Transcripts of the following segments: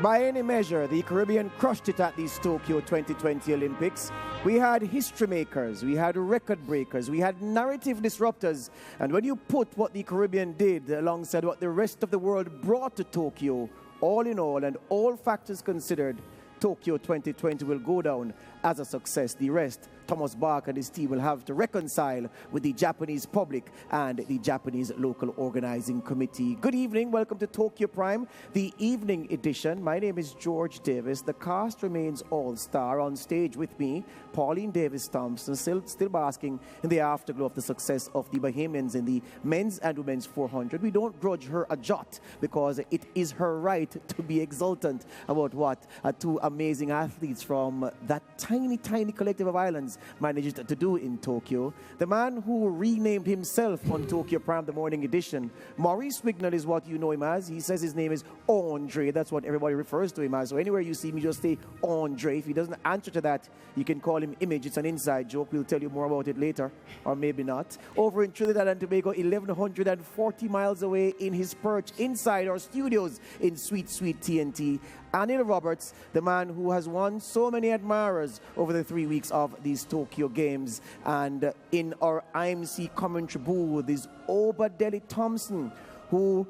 By any measure, the Caribbean crushed it at these Tokyo 2020 Olympics. We had history makers, we had record breakers, we had narrative disruptors. And when you put what the Caribbean did alongside what the rest of the world brought to Tokyo, all in all and all factors considered, Tokyo 2020 will go down as a success. The rest, Thomas Bach and his team will have to reconcile with the Japanese public and the Japanese local organizing committee. Good evening, welcome to Tokyo Prime, the evening edition. My name is George Davis. The cast remains all-star. On stage with me, Pauline Davis-Thompson, still basking in the afterglow of the success of the Bahamians in the men's and women's 400. We don't grudge her a jot because it is her right to be exultant about what two amazing athletes from that tiny collective of islands managed to do in Tokyo. The man who renamed himself on Tokyo Prime, the morning edition, Maurice Wignall is what you know him as. He says his name is Andre. That's what everybody refers to him as. So anywhere you see me, just say Andre. If he doesn't answer to that, you can call him Image. It's an inside joke. We'll tell you more about it later, or maybe not. Over in Trinidad and Tobago, 1,140 miles away in his perch inside our studios in sweet TNT, Anil Roberts, the man who has won so many admirers over the 3 weeks of these Tokyo Games. And in our IMC commentary booth is Alberta Lee Thompson, who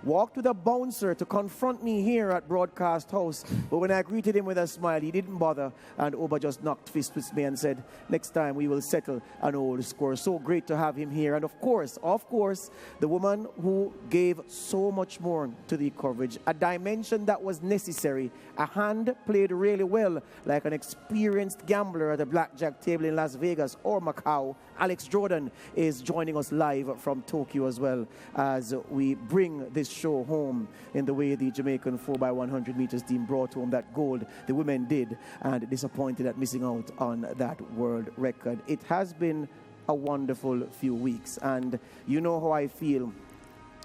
walked with a bouncer to confront me here at Broadcast House. But when I greeted him with a smile, he didn't bother. And Oba just knocked fists with me and said, next time we will settle an old score. So great to have him here. And of course, the woman who gave so much more to the coverage, a dimension that was necessary. A hand played really well, like an experienced gambler at a blackjack table in Las Vegas or Macau. Alex Jordan is joining us live from Tokyo as well as we bring this show home in the way the Jamaican 4x100 meters team brought home that gold. The women did, and disappointed at missing out on that world record. It has been a wonderful few weeks, and you know how I feel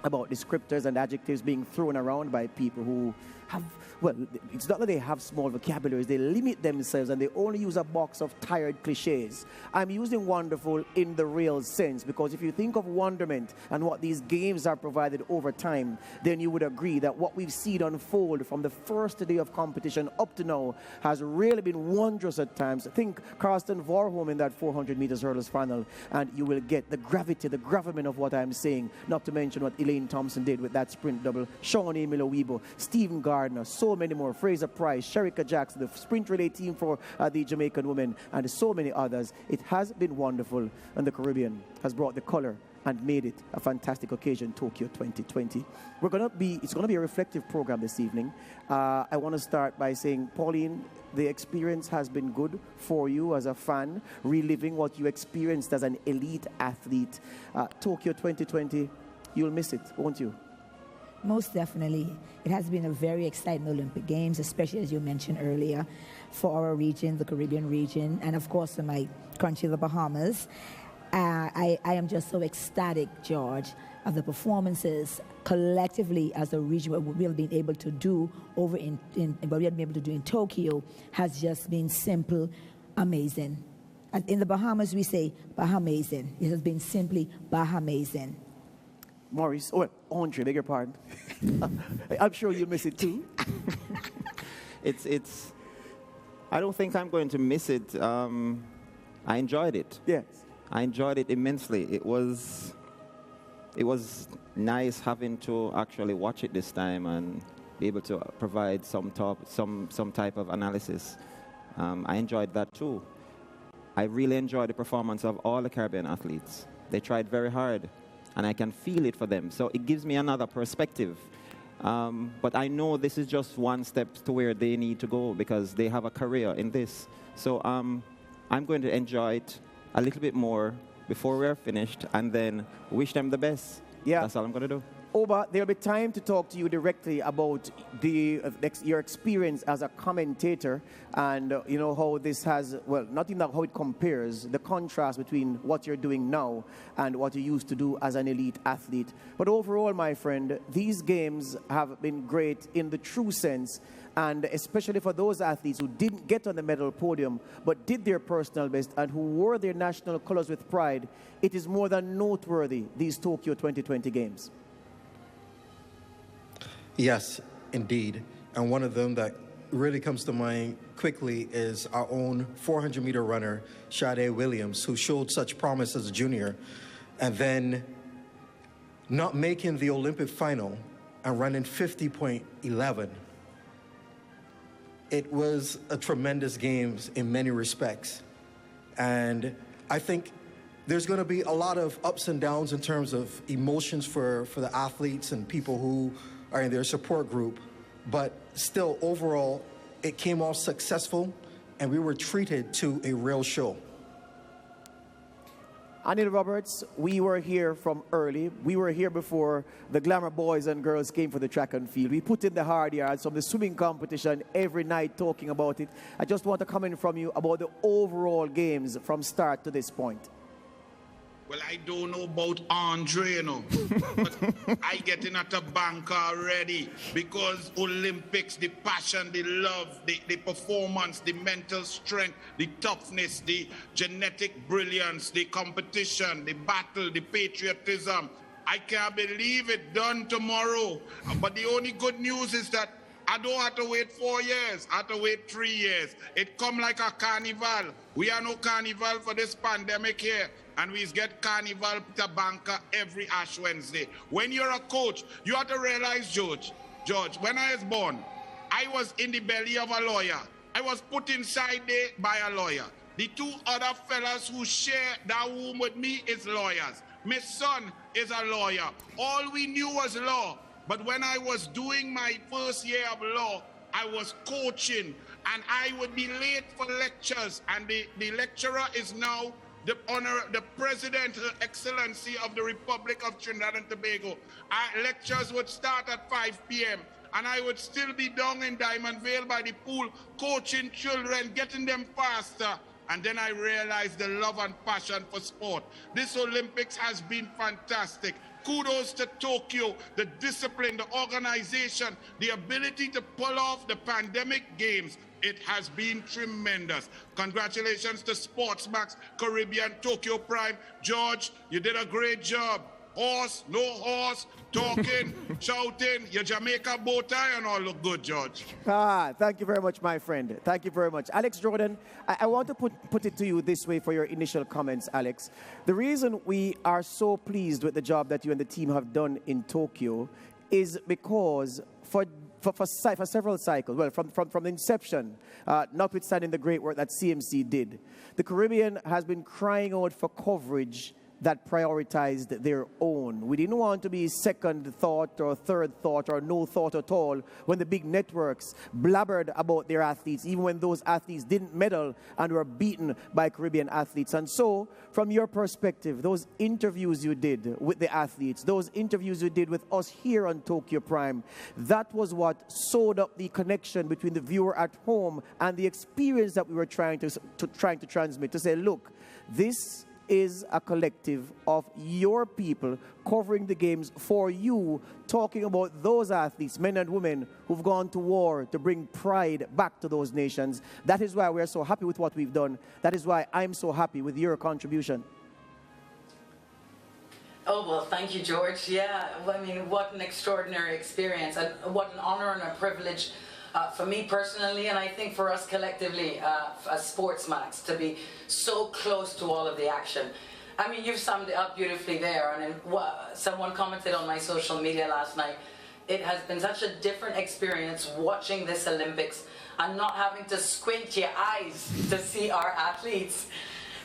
about descriptors and adjectives being thrown around by people who have, well, it's not that they have small vocabularies, they limit themselves and they only use a box of tired cliches. I'm using wonderful in the real sense, because if you think of wonderment and what these games are provided over time, then you would agree that what we've seen unfold from the first day of competition up to now has really been wondrous at times. Think Karsten Warholm in that 400 meters hurdles final, and you will get the gravity, the gravamen of what I'm saying, not to mention what Elaine Thompson did with that sprint double, Shawnee Miller-Weebo, Stephen Gardner, so many more, Fraser Price, Shericka Jackson, the sprint relay team for the Jamaican women, and so many others. It has been wonderful, and the Caribbean has brought the color and made it a fantastic occasion, Tokyo 2020. It's going to be a reflective program this evening. I want to start by saying, Pauline, the experience has been good for you as a fan, reliving what you experienced as an elite athlete. Tokyo 2020, you'll miss it, won't you? Most definitely. It has been a very exciting Olympic Games, especially as you mentioned earlier, for our region, the Caribbean region, and of course for my country, the Bahamas. I am just so ecstatic, George, of the performances collectively as a region. What we've been able to do what we've been able to do in Tokyo has just been simple, amazing. And in the Bahamas, we say Bahamazing. It has been simply Bahamazing. Maurice, Andre, beg your pardon. I'm sure you'll miss it too. I don't think I'm going to miss it. I enjoyed it. Yes. I enjoyed it immensely. It was nice having to actually watch it this time and be able to provide some type of analysis. I enjoyed that too. I really enjoyed the performance of all the Caribbean athletes. They tried very hard, and I can feel it for them. So it gives me another perspective. But I know this is just one step to where they need to go because they have a career in this. So I'm going to enjoy it a little bit more before we're finished and then wish them the best. Yeah. That's all I'm going to do. Oba, there'll be time to talk to you directly about your experience as a commentator and you know how this has, well, not even how it compares, the contrast between what you're doing now and what you used to do as an elite athlete. But overall, my friend, these games have been great in the true sense, and especially for those athletes who didn't get on the medal podium but did their personal best and who wore their national colors with pride. It is more than noteworthy, these Tokyo 2020 games. Yes, indeed. and one of them that really comes to mind quickly is our own 400-meter runner, Sade Williams, who showed such promise as a junior, and then not making the Olympic final and running 50.11. It was a tremendous games in many respects. And I think there's going to be a lot of ups and downs in terms of emotions for the athletes and people who are in their support group. But still, overall, it came off successful, and we were treated to a real show. Anil Roberts, we were here from early. We were here before the glamour boys and girls came for the track and field. We put in the hard yards from the swimming competition every night talking about it. I just want to comment from you about the overall games from start to this point. Well, I don't know about Andre, you know, but I get in at a bank already because Olympics, the passion, the love, the performance, the mental strength, the toughness, the genetic brilliance, the competition, the battle, the patriotism. I can't believe it done tomorrow. But the only good news is that I don't have to wait 4 years. I have to wait 3 years. It come like a carnival. We are no carnival for this pandemic here. And we get carnival to banker every Ash Wednesday. When you're a coach, you have to realize, George, when I was born, I was in the belly of a lawyer. I was put inside there by a lawyer. The two other fellas who share that room with me is lawyers. My son is a lawyer. All we knew was law. But when I was doing my first year of law, I was coaching, and I would be late for lectures, and the lecturer is now the President, Her Excellency of the Republic of Trinidad and Tobago. Our lectures would start at 5 p.m., and I would still be down in Diamond Vale by the pool, coaching children, getting them faster. And then I realized the love and passion for sport. This Olympics has been fantastic. Kudos to Tokyo, the discipline, the organization, the ability to pull off the pandemic games. It has been tremendous. Congratulations to SportsMax, Caribbean, Tokyo Prime. George, you did a great job. Horse, no horse, talking, shouting, your Jamaica bow tie and all look good, George. Thank you very much, my friend. Thank you very much. Alex Jordan, I want to put it to you this way for your initial comments, Alex. The reason we are so pleased with the job that you and the team have done in Tokyo is because for several cycles, well, from the inception, notwithstanding the great work that CMC did, the Caribbean has been crying out for coverage that prioritized their own. We didn't want to be second thought or third thought or no thought at all when the big networks blabbered about their athletes, even when those athletes didn't medal and were beaten by Caribbean athletes. And so, from your perspective, those interviews you did with the athletes, those interviews you did with us here on Tokyo Prime, that was what sewed up the connection between the viewer at home and the experience that we were trying to transmit, to say, look, this is a collective of your people covering the games for you, talking about those athletes, men and women, who've gone to war to bring pride back to those nations. That is why we're so happy with what we've done. That is why I'm so happy with your contribution. Oh, well, thank you, George. Yeah, I mean, what an extraordinary experience, and what an honor and a privilege for me personally, and I think for us collectively as SportsMax, to be so close to all of the action. I mean, you've summed it up beautifully there, and someone commented on my social media last night, it has been such a different experience watching this Olympics and not having to squint your eyes to see our athletes.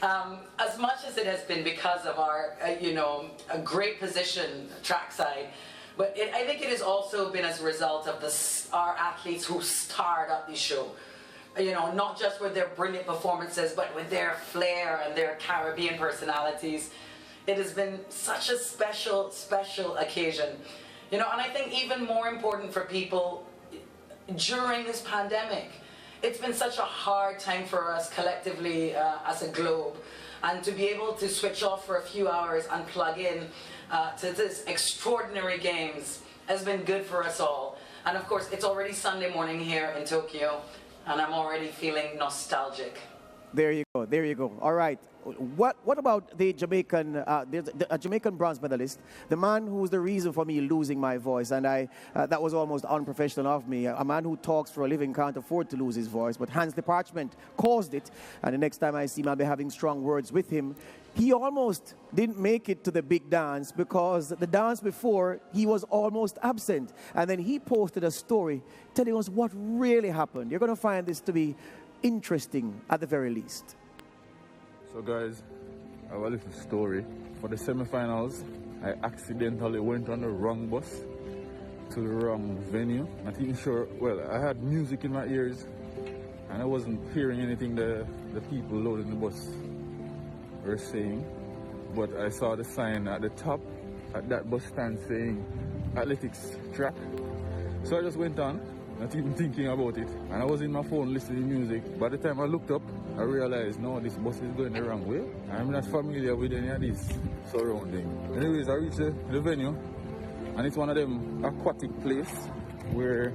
As much as it has been because of our, a great position trackside, but I think it has also been as a result of our athletes who starred up the show. Not just with their brilliant performances, but with their flair and their Caribbean personalities. It has been such a special, special occasion. And I think even more important for people during this pandemic, it's been such a hard time for us collectively as a globe. And to be able to switch off for a few hours and plug in to this extraordinary games has been good for us all. And of course, it's already Sunday morning here in Tokyo, and I'm already feeling nostalgic. There you go, there you go. All right. what about the Jamaican, a Jamaican bronze medalist, the man who's the reason for me losing my voice, and that was almost unprofessional of me. A man who talks for a living can't afford to lose his voice, but Hans the Parchment caused it, and the next time I see him, I'll be having strong words with him. He almost didn't make it to the big dance because the dance before, he was almost absent. And then he posted a story telling us what really happened. You're going to find this to be interesting at the very least. So guys, I have a little story. For the semifinals, I accidentally went on the wrong bus to the wrong venue. Not even sure, well, I had music in my ears and I wasn't hearing anything the people loading the bus were saying, but I saw the sign at the top at that bus stand saying athletics track. So I just went on, not even thinking about it, and I was in my phone listening to music. By the time I looked up, I realized, no, this bus is going the wrong way. I'm not familiar with any of these surroundings. Anyways, I reached the venue, and it's one of them aquatic place where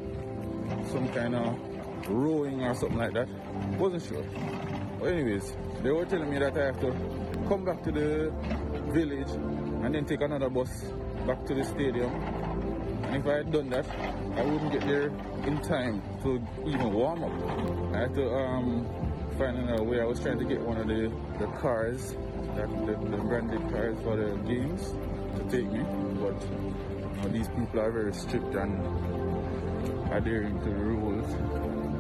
some kind of rowing or something like that. Wasn't sure. But anyways, they were telling me that I have to come back to the village and then take another bus back to the stadium. And if I had done that, I wouldn't get there in time to even warm up. I had to find another way. I was trying to get one of the cars, the branded cars for the games to take me. But these people are very strict and adhering to the rules. And,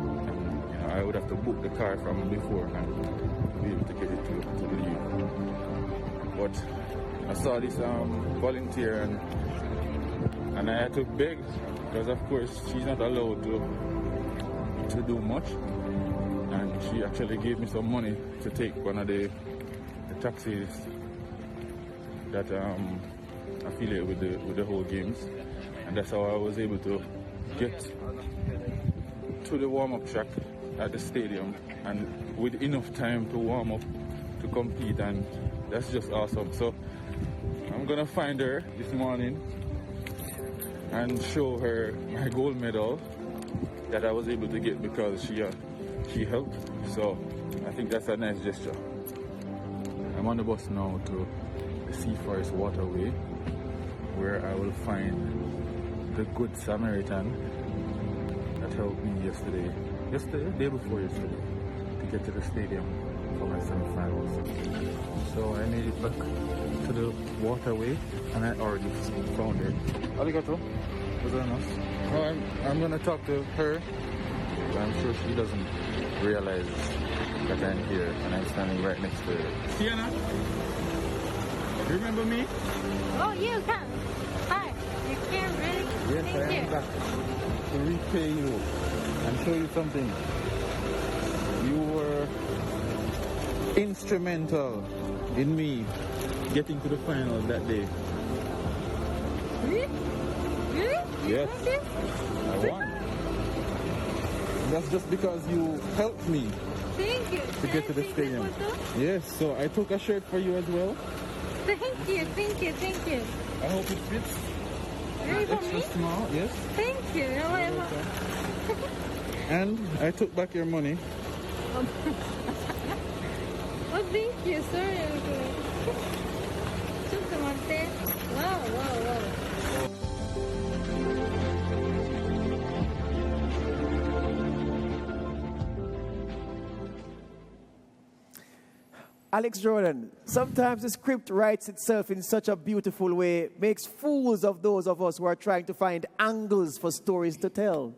I would have to book the car from beforehand to be able to get it to leave. But I saw this volunteer and I had to beg because of course she's not allowed to do much, and she actually gave me some money to take one of the taxis that affiliate with the whole games, and that's how I was able to get to the warm-up track at the stadium and with enough time to warm up to compete, and that's just awesome. So I'm gonna find her this morning and show her my gold medal that I was able to get because she helped. So I think that's a nice gesture. I'm on the bus now to the Sea Forest Waterway, where I will find the Good Samaritan that helped me day before yesterday, to get to the stadium for my semi-finals. So I made it back to the waterway and I already found her. Arigato. I'm gonna talk to her. I'm sure she doesn't realize that I'm here and I'm standing right next to her. Sienna, you remember me? Oh, you can. Hi. You can really? Yes, I am back to repay you and show you something. You were instrumental in me getting to the final that day. Really? Really? Yes, I won. That's just because you helped me Thank you. to get to the stadium. Yes, so I took a shirt for you as well. Thank you, thank you, thank you. I hope it fits. Really for Extra me? small, yes. Thank you. And I took back your money. Oh, thank you. Sorry. Wow. Alex Jordan, sometimes the script writes itself in such a beautiful way, makes fools of those of us who are trying to find angles for stories to tell.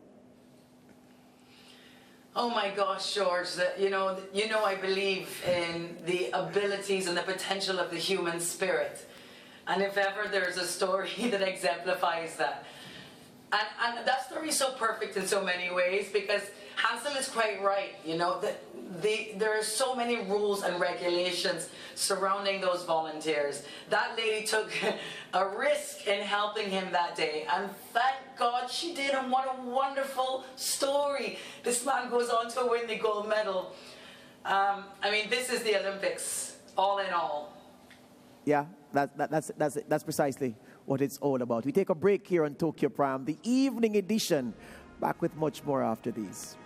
Oh my gosh, George, you know I believe in the abilities and the potential of the human spirit. And if ever there's a story that exemplifies that. And that story is so perfect in so many ways, because Hansel is quite right, that there are so many rules and regulations surrounding those volunteers. That lady took a risk in helping him that day, and thank God she did, and what a wonderful story. This man goes on to win the gold medal. This is the Olympics, all in all. Yeah, that's precisely what it's all about. We take a break here on Tokyo Prime, the evening edition. Back with much more after these.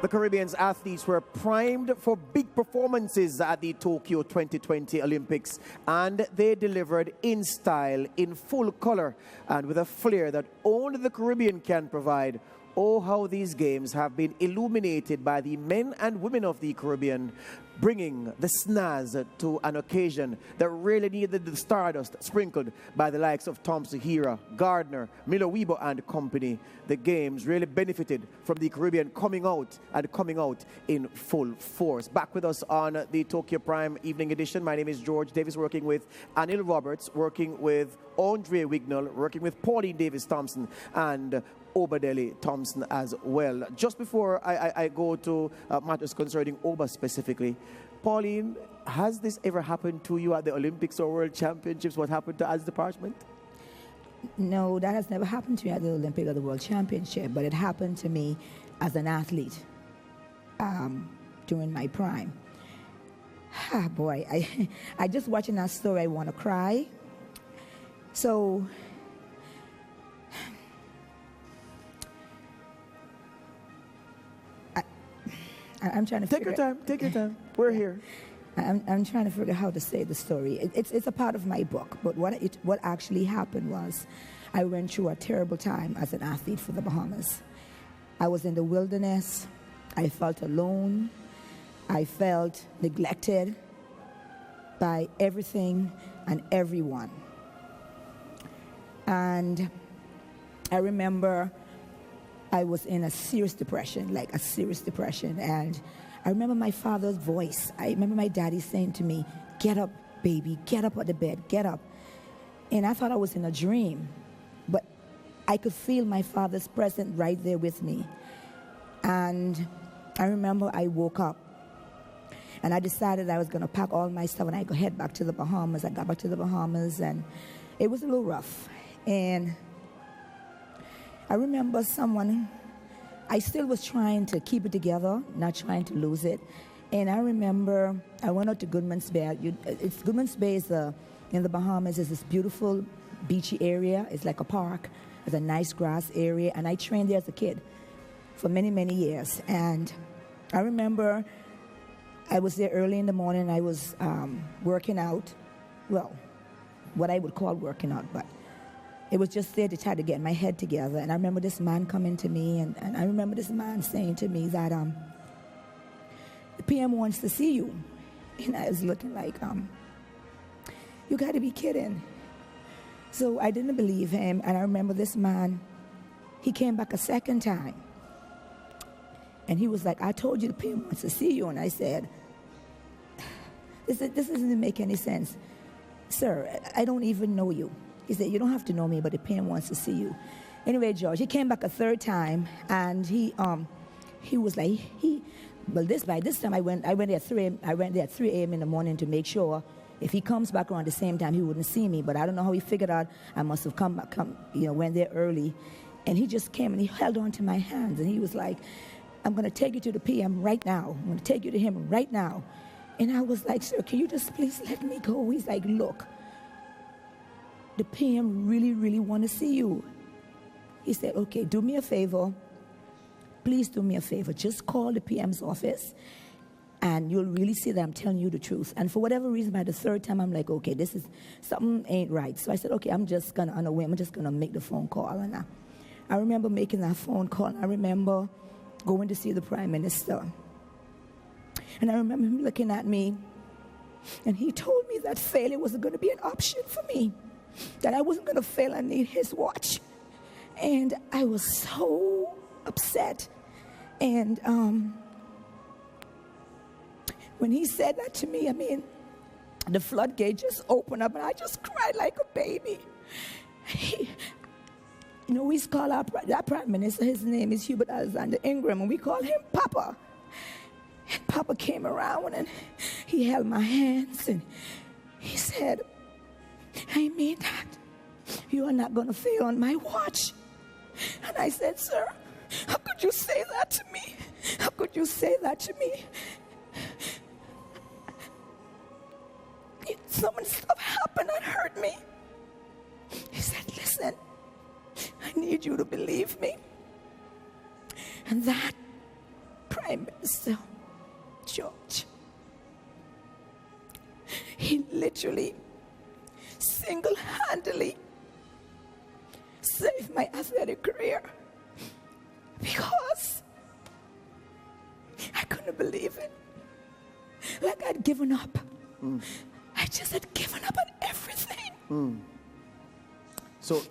The Caribbean's athletes were primed for big performances at the Tokyo 2020 Olympics, and they delivered in style, in full color, and with a flair that only the Caribbean can provide. Oh, how these games have been illuminated by the men and women of the Caribbean, bringing the snaz to an occasion that really needed the stardust sprinkled by the likes of Tom Sahira, Gardner, Miller Weber and company. The games really benefited from the Caribbean coming out in full force. Back with us on the Tokyo Prime Evening Edition. My name is George Davis, working with Anil Roberts, working with Andre Wignall, working with Pauline Davis Thompson, and Alberta Lee Thompson as well. Just before I go to matters concerning Oba specifically, Pauline, has this ever happened to you at the Olympics or World Championships? What happened to as department? No, that has never happened to me at the Olympic or the World Championship, but it happened to me as an athlete during my prime. Ah, boy, I just watching that story, I want to cry. So, I'm trying to take your time. We're here. I'm trying to figure out how to say the story. It's a part of my book, but what actually happened was I went through a terrible time as an athlete for the Bahamas. I was in the wilderness. I felt alone. I felt neglected by everything and everyone. And I remember I was in a serious depression, and I remember my father's voice. I remember my daddy saying to me, "Get up, baby, get up out of the bed, get up." And I thought I was in a dream, but I could feel my father's presence right there with me. And I remember I woke up, and I decided I was going to pack all my stuff and I could head back to the Bahamas. I got back to the Bahamas, and it was a little rough. And I remember I still was trying to keep it together, not trying to lose it. And I remember I went out to Goodman's Bay. Goodman's Bay is in the Bahamas. It's this beautiful beachy area. It's like a park. It's a nice grass area. And I trained there as a kid for many, many years. And I remember I was there early in the morning. I was working out. Well, what I would call working out, but it was just there to try to get my head together. And I remember this man coming to me, and I remember this man saying to me that the PM wants to see you. And I was looking like, you got to be kidding. So I didn't believe him, and I remember this man, he came back a second time. And he was like, "I told you the PM wants to see you." And I said, this doesn't make any sense. "Sir, I don't even know you." He said, "You don't have to know me, but the PM wants to see you." Anyway, George, he came back a third time, and he was like, by this time I went there at 3 a.m. in the morning to make sure if he comes back around the same time, he wouldn't see me. But I don't know how he figured out I must have went there early. And he just came and he held on to my hands, and he was like, "I'm going to take you to the PM right now. I'm going to take you to him right now." And I was like, "Sir, can you just please let me go?" He's like, "Look, the PM really, really want to see you." He said, "Okay, do me a favor. Please do me a favor. Just call the PM's office, and you'll really see that I'm telling you the truth." And for whatever reason, by the third time, I'm like, okay, this is, something ain't right. So I said, okay, I'm just going to, on a whim, I'm just going to make the phone call. And I remember making that phone call. And I remember going to see the Prime Minister. And I remember him looking at me, and he told me that failure wasn't going to be an option for me, that I wasn't going to fail and need his watch. And I was so upset. And when he said that to me, I mean, the floodgate just opened up, and I just cried like a baby. We call that Prime Minister, his name is Hubert Alexander Ingram, and we call him Papa. And Papa came around, and he held my hands, and he said, "I mean that. You are not going to fail on my watch." And I said, "Sir, how could you say that to me? How could you say that to me? So much stuff happened that hurt me." He said, "Listen, I need you to believe me." And that Prime Prime Minister, George. He literally, single-handedly saved my athletic career because I couldn't believe it. Like I'd given up. I just had given up on everything. So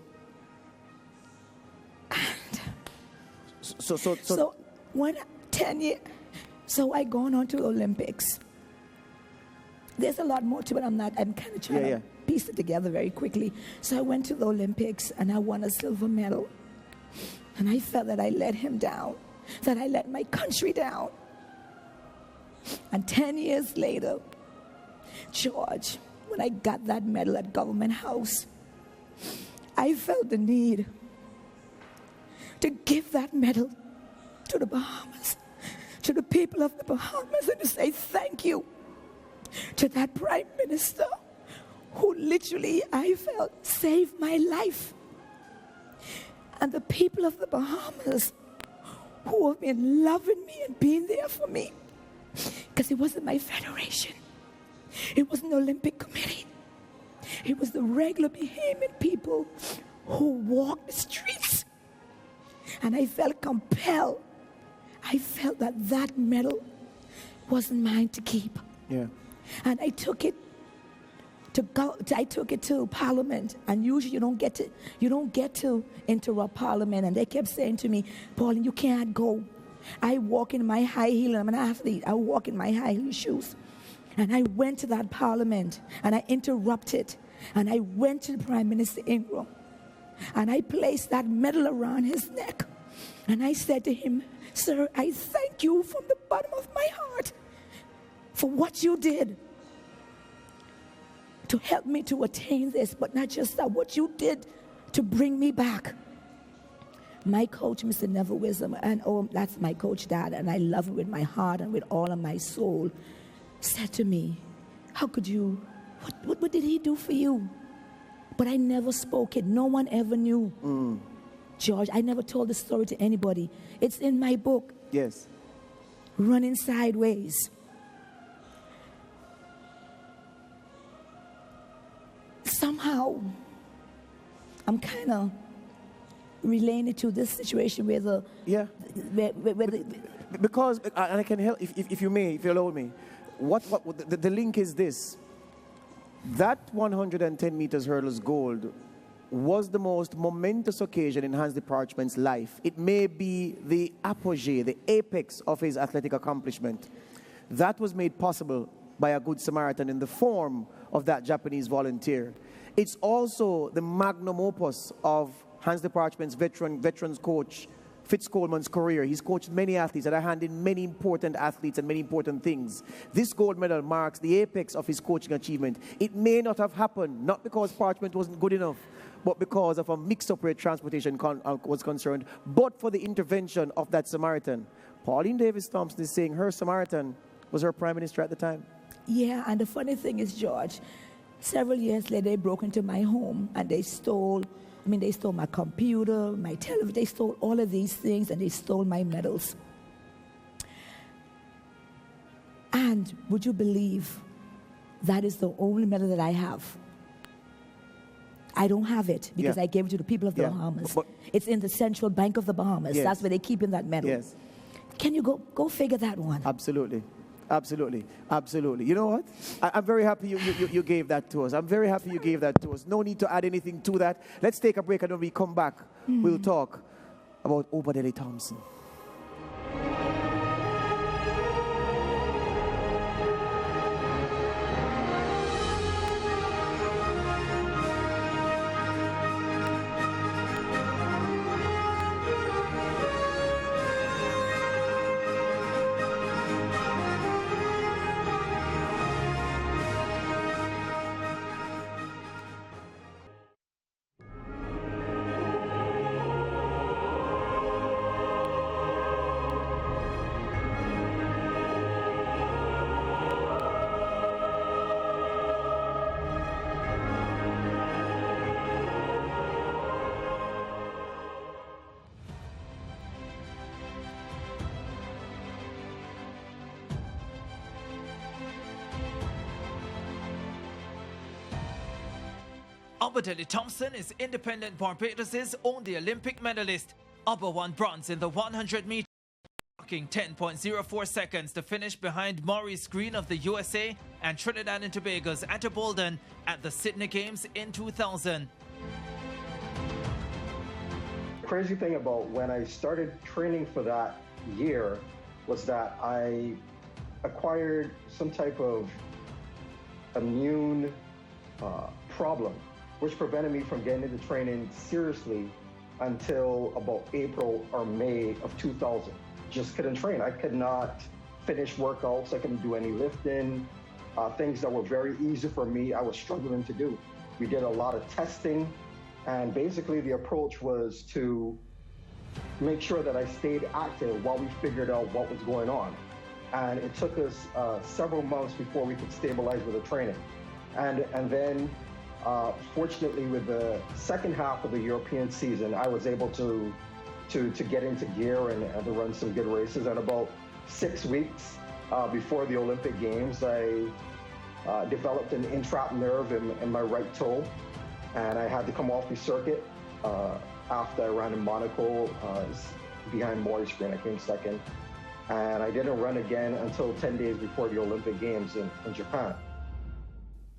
when 10 years, so I gone on to the Olympics. There's a lot more to it. I'm kind of trying to piece it together very quickly. So I went to the Olympics and I won a silver medal. And I felt that I let him down, that I let my country down. And 10 years later, George, when I got that medal at Government House, I felt the need to give that medal to the Bahamas, to the people of the Bahamas, and to say thank you to that Prime Minister who literally, I felt, saved my life. And the people of the Bahamas who have been loving me and being there for me. Because it wasn't my federation. It wasn't the Olympic Committee. It was the regular Bahamian people who walked the streets. And I felt compelled. I felt that that medal wasn't mine to keep. Yeah. And I took it to Parliament, and usually you don't get to interrupt Parliament. And they kept saying to me, Pauline, you can't go. I walk in my high heel, and I'm an athlete. I walk in my high heel shoes. And I went to that Parliament, and I interrupted, and I went to the Prime Minister Ingram, and I placed that medal around his neck, and I said to him, sir, I thank you from the bottom of my heart for what you did to help me to attain this, but not just that, what you did to bring me back. My coach, Mr. Neville Wisdom, and that's my coach, Dad, and I love him with my heart and with all of my soul, said to me, how could you, what did he do for you? But I never spoke it. No one ever knew. George, I never told the story to anybody. It's in my book. Yes. Running Sideways. Somehow, I'm kind of related to this situation where the... Yeah. Because, and I can help, if you may, if you allow me, the link is this. That 110 meters hurdles gold was the most momentous occasion in Hans de Parchment's life. It may be the apogee, the apex of his athletic accomplishment. That was made possible by a good Samaritan in the form of that Japanese volunteer. It's also the magnum opus of Hans de Parchment's veterans coach, Fitz Coleman's career. He's coached many athletes and I hand in many important athletes and many important things. This gold medal marks the apex of his coaching achievement. It may not have happened, not because Parchment wasn't good enough, but because of a mixed-up where transportation was concerned, but for the intervention of that Samaritan. Pauline Davis Thompson is saying her Samaritan was her prime minister at the time. Yeah, and the funny thing is, George, several years later, they broke into my home and they stole my computer, my television, they stole all of these things and they stole my medals. And would you believe that is the only medal that I have? I don't have it because I gave it to the people of the Bahamas. But it's in the Central Bank of the Bahamas. Yes. That's where they keep in that medal. Yes. Can you go figure that one? Absolutely. Absolutely. Absolutely. You know what? I'm very happy you gave that to us. I'm very happy you gave that to us. No need to add anything to that. Let's take a break, and when we come back, we'll talk about Alberta Lee Thompson. Alberta Lee Thompson is independent Barbados' only Olympic medalist. Alba won bronze in the 100 meters, clocking 10.04 seconds to finish behind Maurice Green of the USA and Trinidad and Tobago's Atta Bolden at the Sydney Games in 2000. Crazy thing about when I started training for that year was that I acquired some type of immune problem, which prevented me from getting into training seriously until about April or May of 2000. Just couldn't train. I could not finish workouts. I couldn't do any lifting. Things that were very easy for me, I was struggling to do. We did a lot of testing, and basically the approach was to make sure that I stayed active while we figured out what was going on. And it took us several months before we could stabilize with the training. And then, fortunately, with the second half of the European season, I was able to get into gear and to run some good races. And about 6 weeks before the Olympic Games, I developed an entrapped nerve in my right toe, and I had to come off the circuit after I ran in Monaco behind Maurice Green. I came second, and I didn't run again until 10 days before the Olympic Games in Japan.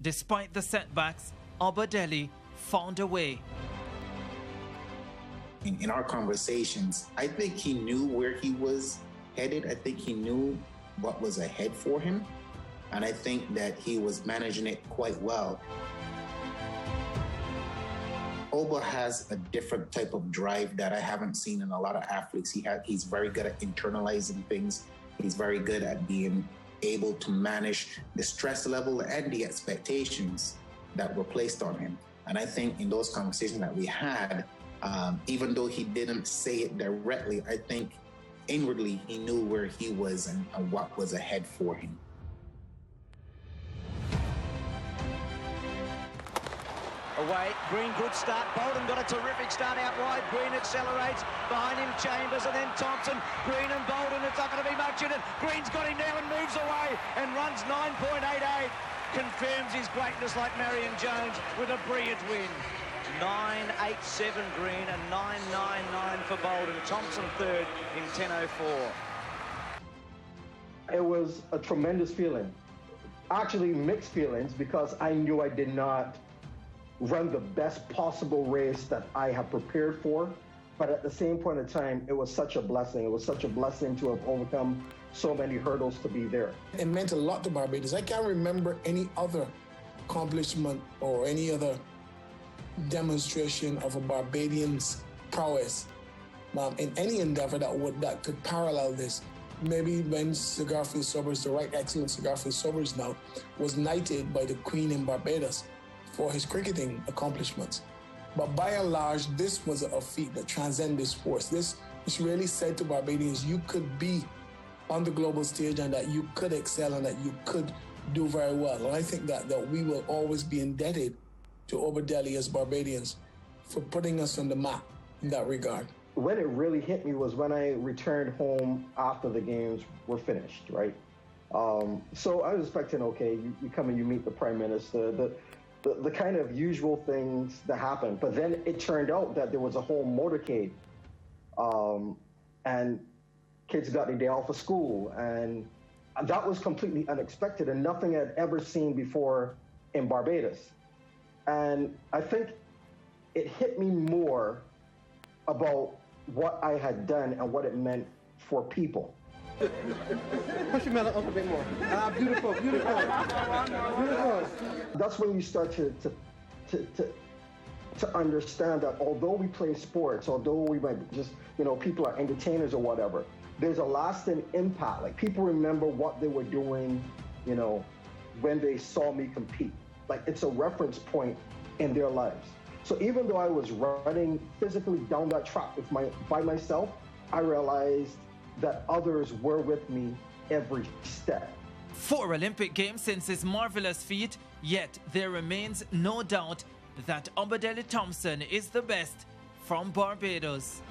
Despite the setbacks, Alberta Lee found a way. In our conversations, I think he knew where he was headed. I think he knew what was ahead for him. And I think that he was managing it quite well. Oba has a different type of drive that I haven't seen in a lot of athletes. He's very good at internalizing things. He's very good at being able to manage the stress level and the expectations that were placed on him. And I think in those conversations that we had, even though he didn't say it directly, I think inwardly he knew where he was and what was ahead for him. Away, Green, good start. Bolden got a terrific start out wide. Green accelerates. Behind him, Chambers, and then Thompson. Green and Bolden, it's not going to be much in it. Green's got him now and moves away and runs 9.88. Confirms his greatness like Marion Jones with a brilliant win. 9.87 Green and 9.99 for Bolden. Thompson third in 10.04. It was a tremendous feeling. Actually, mixed feelings, because I knew I did not run the best possible race that I have prepared for. But at the same point in time, it was such a blessing. It was such a blessing to have overcome so many hurdles to be there. It meant a lot to Barbados. I can't remember any other accomplishment or any other demonstration of a Barbadian's prowess in any endeavor that could parallel this. Maybe when Sir Garfield Sobers, the Right Excellent Sir Garfield Sobers now, was knighted by the Queen in Barbados for his cricketing accomplishments. But by and large, this was a feat that transcended sports. This really said to Barbadians, you could be on the global stage and that you could excel and that you could do very well. And I think that we will always be indebted to Alberta Lee as Barbadians for putting us on the map in that regard. When it really hit me was when I returned home after the games were finished, right? So I was expecting, okay, you come and you meet the Prime Minister, the kind of usual things that happen. But then it turned out that there was a whole motorcade, and kids got their day off of school, and that was completely unexpected and nothing I'd ever seen before in Barbados. And I think it hit me more about what I had done and what it meant for people. Push your melon up a bit more. Beautiful, beautiful, beautiful. That's when you start to understand that although we play sports, although we might just, people are entertainers or whatever, there's a lasting impact. Like, people remember what they were doing, when they saw me compete. Like, it's a reference point in their lives. So even though I was running physically down that track by myself, I realized that others were with me every step. 4 Olympic Games since his marvelous feat, yet there remains no doubt that Alberta Lee Thompson is the best from Barbados.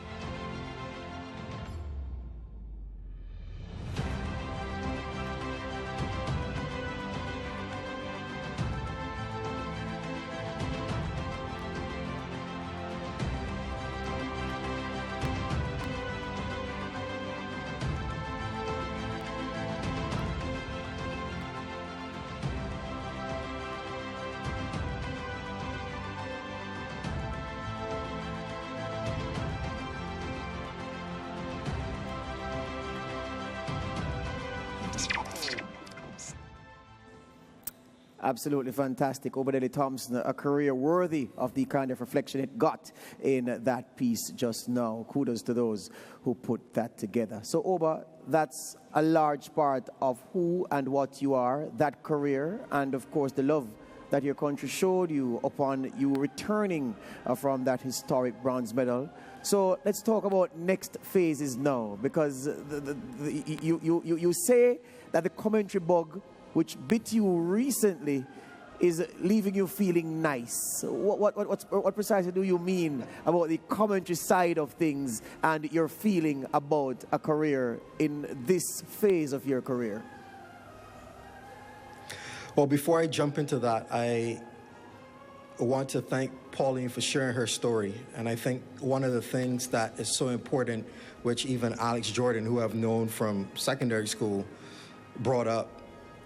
Absolutely fantastic. Alberta Lee Thompson, a career worthy of the kind of reflection it got in that piece just now. Kudos to those who put that together. So, Oba, that's a large part of who and what you are, that career, and of course the love that your country showed you upon you returning from that historic bronze medal. So let's talk about next phases now, because you say that the commentary bug, which bit you recently, is leaving you feeling nice. What precisely do you mean about the commentary side of things and your feeling about a career in this phase of your career? Well, before I jump into that, I want to thank Pauline for sharing her story. And I think one of the things that is so important, which even Alex Jordan, who I've known from secondary school, brought up,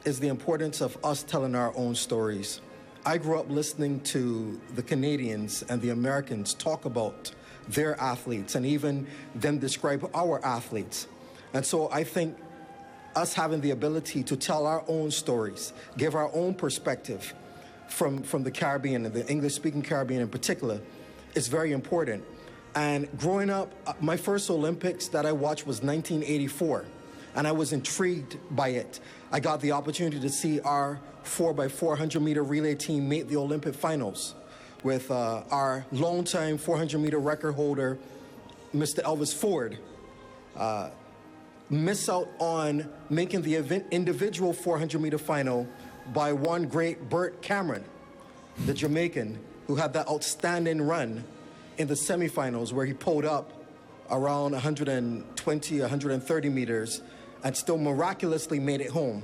is the importance of us telling our own stories. I grew up listening to the Canadians and the Americans talk about their athletes and even them describe our athletes. And so I think us having the ability to tell our own stories, give our own perspective from the Caribbean and the English-speaking Caribbean in particular is very important. And growing up, my first Olympics that I watched was 1984, and I was intrigued by it. I got the opportunity to see our 4x400 meter relay team make the Olympic finals with our longtime 400 meter record holder, Mr. Elvis Ford, miss out on making the individual 400 meter final by one great Burt Cameron, the Jamaican, who had that outstanding run in the semifinals where he pulled up around 120, 130 meters and still miraculously made it home,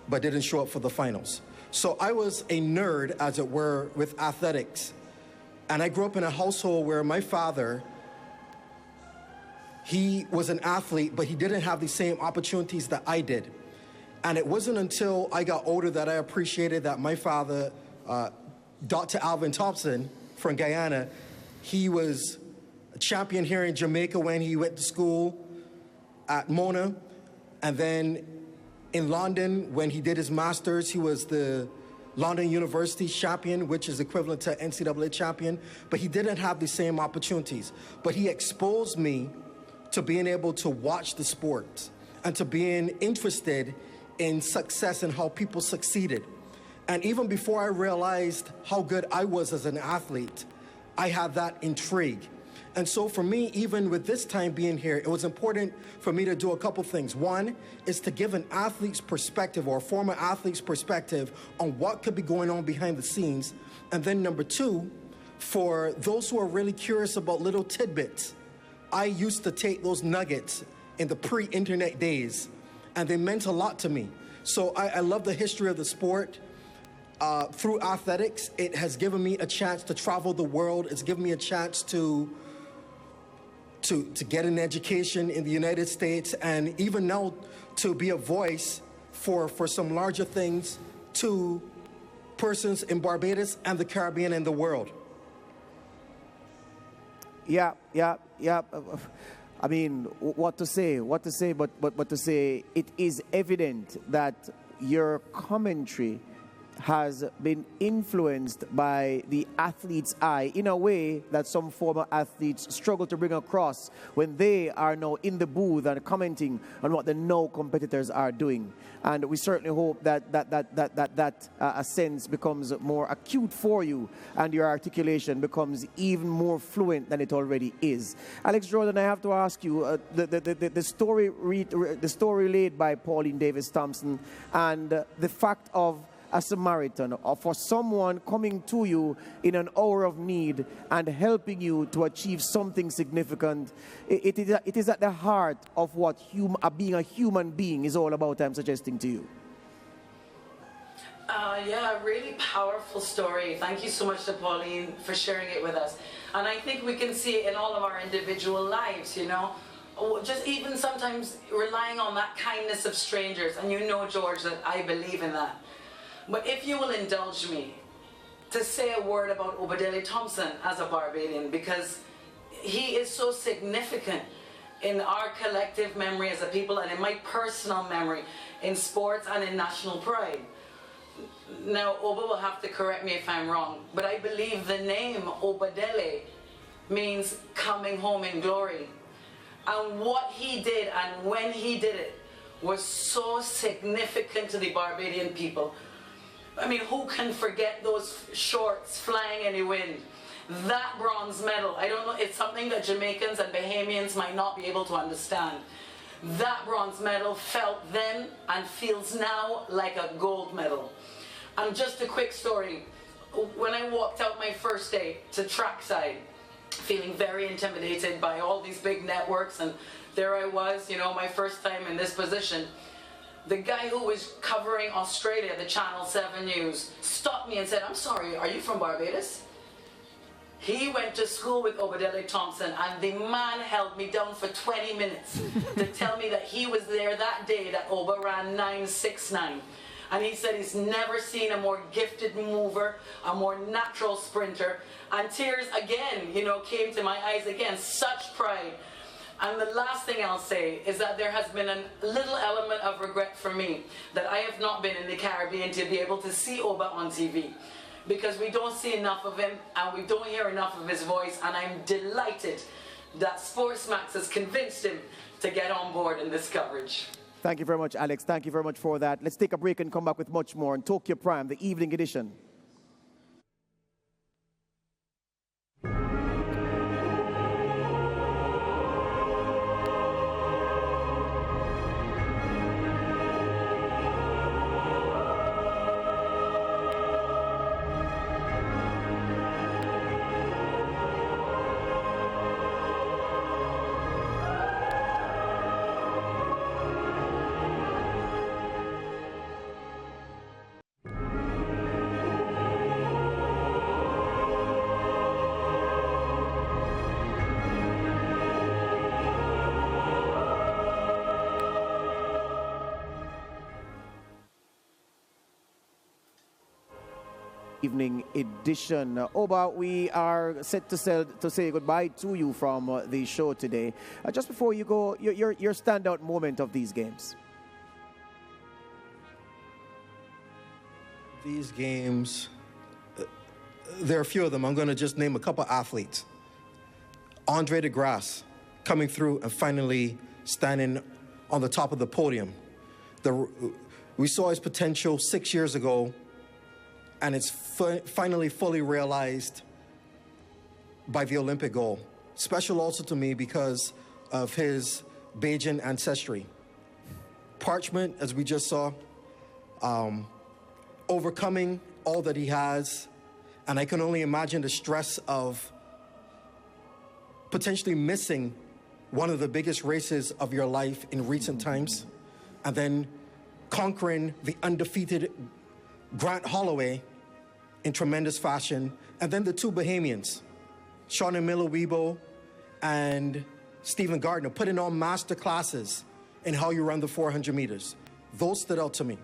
but didn't show up for the finals. So I was a nerd, as it were, with athletics. And I grew up in a household where my father, he was an athlete, but he didn't have the same opportunities that I did. And it wasn't until I got older that I appreciated that my father, Dr. Alvin Thompson from Guyana, he was a champion here in Jamaica when he went to school at Mona. And then in London, when he did his master's, he was the London University champion, which is equivalent to NCAA champion. But he didn't have the same opportunities. But he exposed me to being able to watch the sport and to being interested in success and how people succeeded. And even before I realized how good I was as an athlete, I had that intrigue. And so for me, even with this time being here, it was important for me to do a couple things. One is to give an athlete's perspective or a former athlete's perspective on what could be going on behind the scenes. And then number two, for those who are really curious about little tidbits, I used to take those nuggets in the pre-internet days, and they meant a lot to me. So I love the history of the sport. Through athletics, it has given me a chance to travel the world. It's given me a chance to get an education in the United States, and even now to be a voice for some larger things to persons in Barbados and the Caribbean and the world. Yeah. I mean, what to say, but to say it is evident that your commentary has been influenced by the athlete's eye in a way that some former athletes struggle to bring across when they are now in the booth and commenting on what the now competitors are doing. And we certainly hope that a sense becomes more acute for you and your articulation becomes even more fluent than it already is. Alex Jordan, I have to ask you, the story laid by Pauline Davis Thompson and the fact of a Samaritan, or for someone coming to you in an hour of need and helping you to achieve something significant. It is at the heart of what being a human being is all about, I'm suggesting to you. Yeah, a really powerful story. Thank you so much to Pauline for sharing it with us. And I think we can see it in all of our individual lives, you know. Just even sometimes relying on that kindness of strangers. And you know, George, that I believe in that. But if you will indulge me to say a word about Alberta Lee Thompson as a Barbadian, because he is so significant in our collective memory as a people and in my personal memory in sports and in national pride. Now, Oba will have to correct me if I'm wrong, but I believe the name Obadele means coming home in glory. And what he did and when he did it was so significant to the Barbadian people. I mean, who can forget those shorts flying in the wind? That bronze medal, I don't know, it's something that Jamaicans and Bahamians might not be able to understand. That bronze medal felt then and feels now like a gold medal. And just a quick story, when I walked out my first day to trackside, feeling very intimidated by all these big networks, and there I was, you know, my first time in this position. The guy who was covering Australia, the Channel 7 News, stopped me and said, "I'm sorry, are you from Barbados?" He went to school with Alberta Lee Thompson, and the man held me down for 20 minutes to tell me that he was there that day that Oba ran 9.69. And he said he's never seen a more gifted mover, a more natural sprinter. And tears again, you know, came to my eyes again, such pride. And the last thing I'll say is that there has been a little element of regret for me that I have not been in the Caribbean to be able to see Oba on TV. Because we don't see enough of him and we don't hear enough of his voice, and I'm delighted that SportsMax has convinced him to get on board in this coverage. Thank you very much, Alex. Thank you very much for that. Let's take a break and come back with much more on Tokyo Prime, the evening edition. Evening edition. Oba, we are set to say goodbye to you from the show today. Just before you go, your standout moment of these games. These games, there are a few of them. I'm going to just name a couple athletes. Andre de Grasse coming through and finally standing on the top of the podium. We saw his potential 6 years ago, and it's finally fully realized by the Olympic goal. Special also to me because of his Bajan ancestry. Parchment, as we just saw, overcoming all that he has, and I can only imagine the stress of potentially missing one of the biggest races of your life in recent times, and then conquering the undefeated Grant Holloway in tremendous fashion, and then the two Bahamians, Shauna Miller-Weibo and Stephen Gardner, putting on master classes in how you run the 400 meters. Those stood out to me.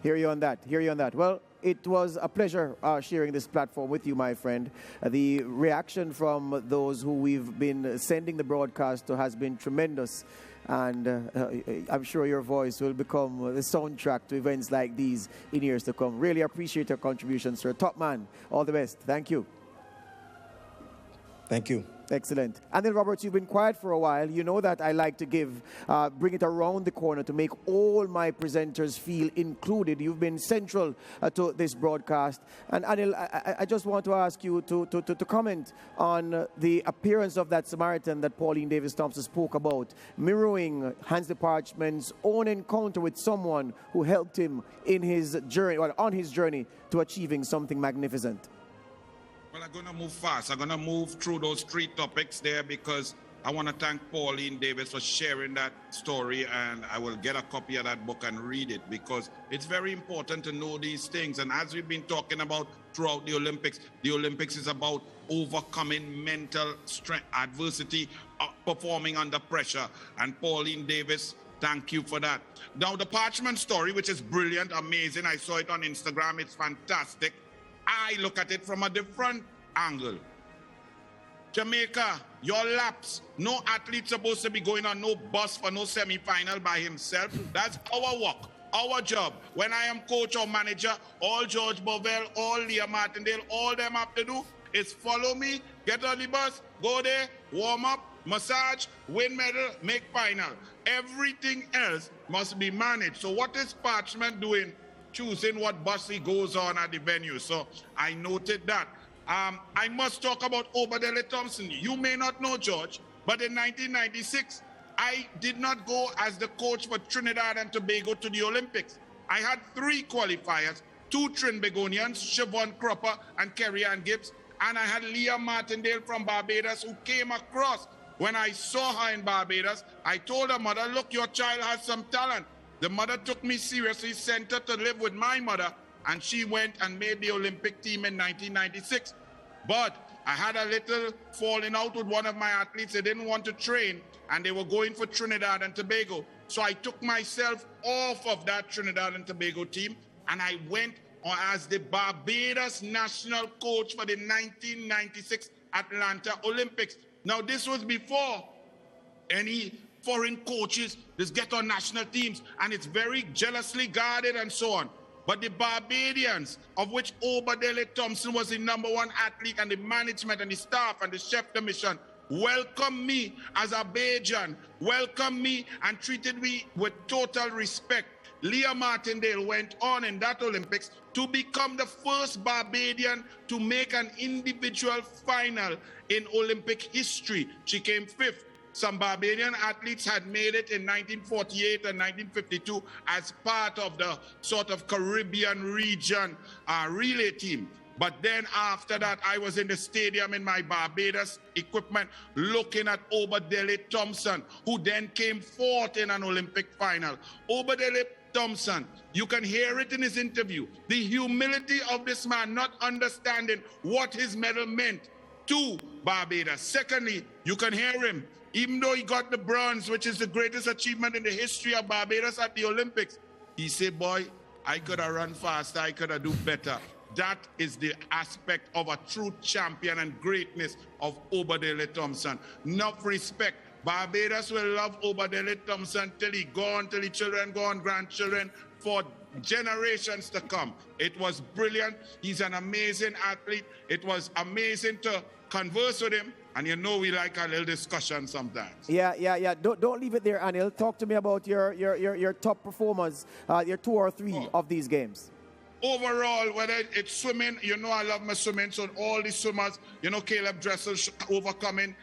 Hear you on that. Well, it was a pleasure sharing this platform with you, my friend. The reaction from those who we've been sending the broadcast to has been tremendous. And I'm sure your voice will become the soundtrack to events like these in years to come. Really appreciate your contributions, sir. Top man. All the best. Thank you. Thank you. Excellent. And then, Robert, you've been quiet for a while. You know that I like to bring it around the corner to make all my presenters feel included. You've been central to this broadcast. And Anil, I just want to ask you to comment on the appearance of that Samaritan that Pauline Davis-Thompson spoke about, mirroring Hans de Parchment's own encounter with someone who helped him in his journey, or on his journey to achieving something magnificent. Well, I'm going to move fast. I'm going to move through those three topics there because I want to thank Pauline Davis for sharing that story, and I will get a copy of that book and read it because it's very important to know these things. And as we've been talking about throughout the Olympics is about overcoming mental strength, adversity, performing under pressure. And Pauline Davis, thank you for that. Now, the Parchment story, which is brilliant, amazing. I saw it on Instagram. It's fantastic. I look at it from a different angle. Jamaica, your laps. No athlete supposed to be going on no bus for no semi-final by himself. That's our work. Our job, when I am coach or manager, all George Bovell, all Leah Martindale, all them have to do is follow me, get on the bus, go there, warm up, massage, win medal, make final. Everything else must be managed. So what is Parchment doing? Choosing what bus he goes on at the venue. So I noted that. I must talk about Alberta Lee Thompson. You may not know, George, but in 1996, I did not go as the coach for Trinidad and Tobago to the Olympics. I had 3 qualifiers, 2 Trinbagonians, Siobhan Cropper and Kerry Ann Gibbs, and I had Leah Martindale from Barbados who came across. When I saw her in Barbados, I told her mother, look, your child has some talent. The mother took me seriously, sent her to live with my mother, and she went and made the Olympic team in 1996. But I had a little falling out with one of my athletes. They didn't want to train, and they were going for Trinidad and Tobago. So I took myself off of that Trinidad and Tobago team, and I went as the Barbados national coach for the 1996 Atlanta Olympics. Now, this was before any foreign coaches just get on national teams, and it's very jealously guarded and so on. But the Barbadians, of which Alberta Lee Thompson was the #1 athlete, and the management and the staff and the chef de mission, welcomed me as a Bajan, welcomed me and treated me with total respect. Leah Martindale went on in that Olympics to become the first Barbadian to make an individual final in Olympic history. She came 5th. Some Barbadian athletes had made it in 1948 and 1952 as part of the sort of Caribbean region relay team. But then after that, I was in the stadium in my Barbados equipment looking at Alberta Lee Thompson, who then came 4th in an Olympic final. Alberta Lee Thompson, you can hear it in his interview, the humility of this man not understanding what his medal meant to Barbados. Secondly, you can hear him, even though he got the bronze, which is the greatest achievement in the history of Barbados at the Olympics, he said, boy, I could have run faster, I could have do better. That is the aspect of a true champion and greatness of Alberta Lee Thompson. Enough respect. Barbados will love Alberta Lee Thompson till he gone, till the children gone, grandchildren, for generations to come. It was brilliant. He's an amazing athlete. It was amazing to converse with him. And you know we like a little discussion sometimes. Yeah. Don't leave it there, Anil. Talk to me about your top performers, your 2 or 3 of these games. Overall, whether it's swimming, you know I love my swimming, so all the swimmers, you know, Caleb Dressel overcoming,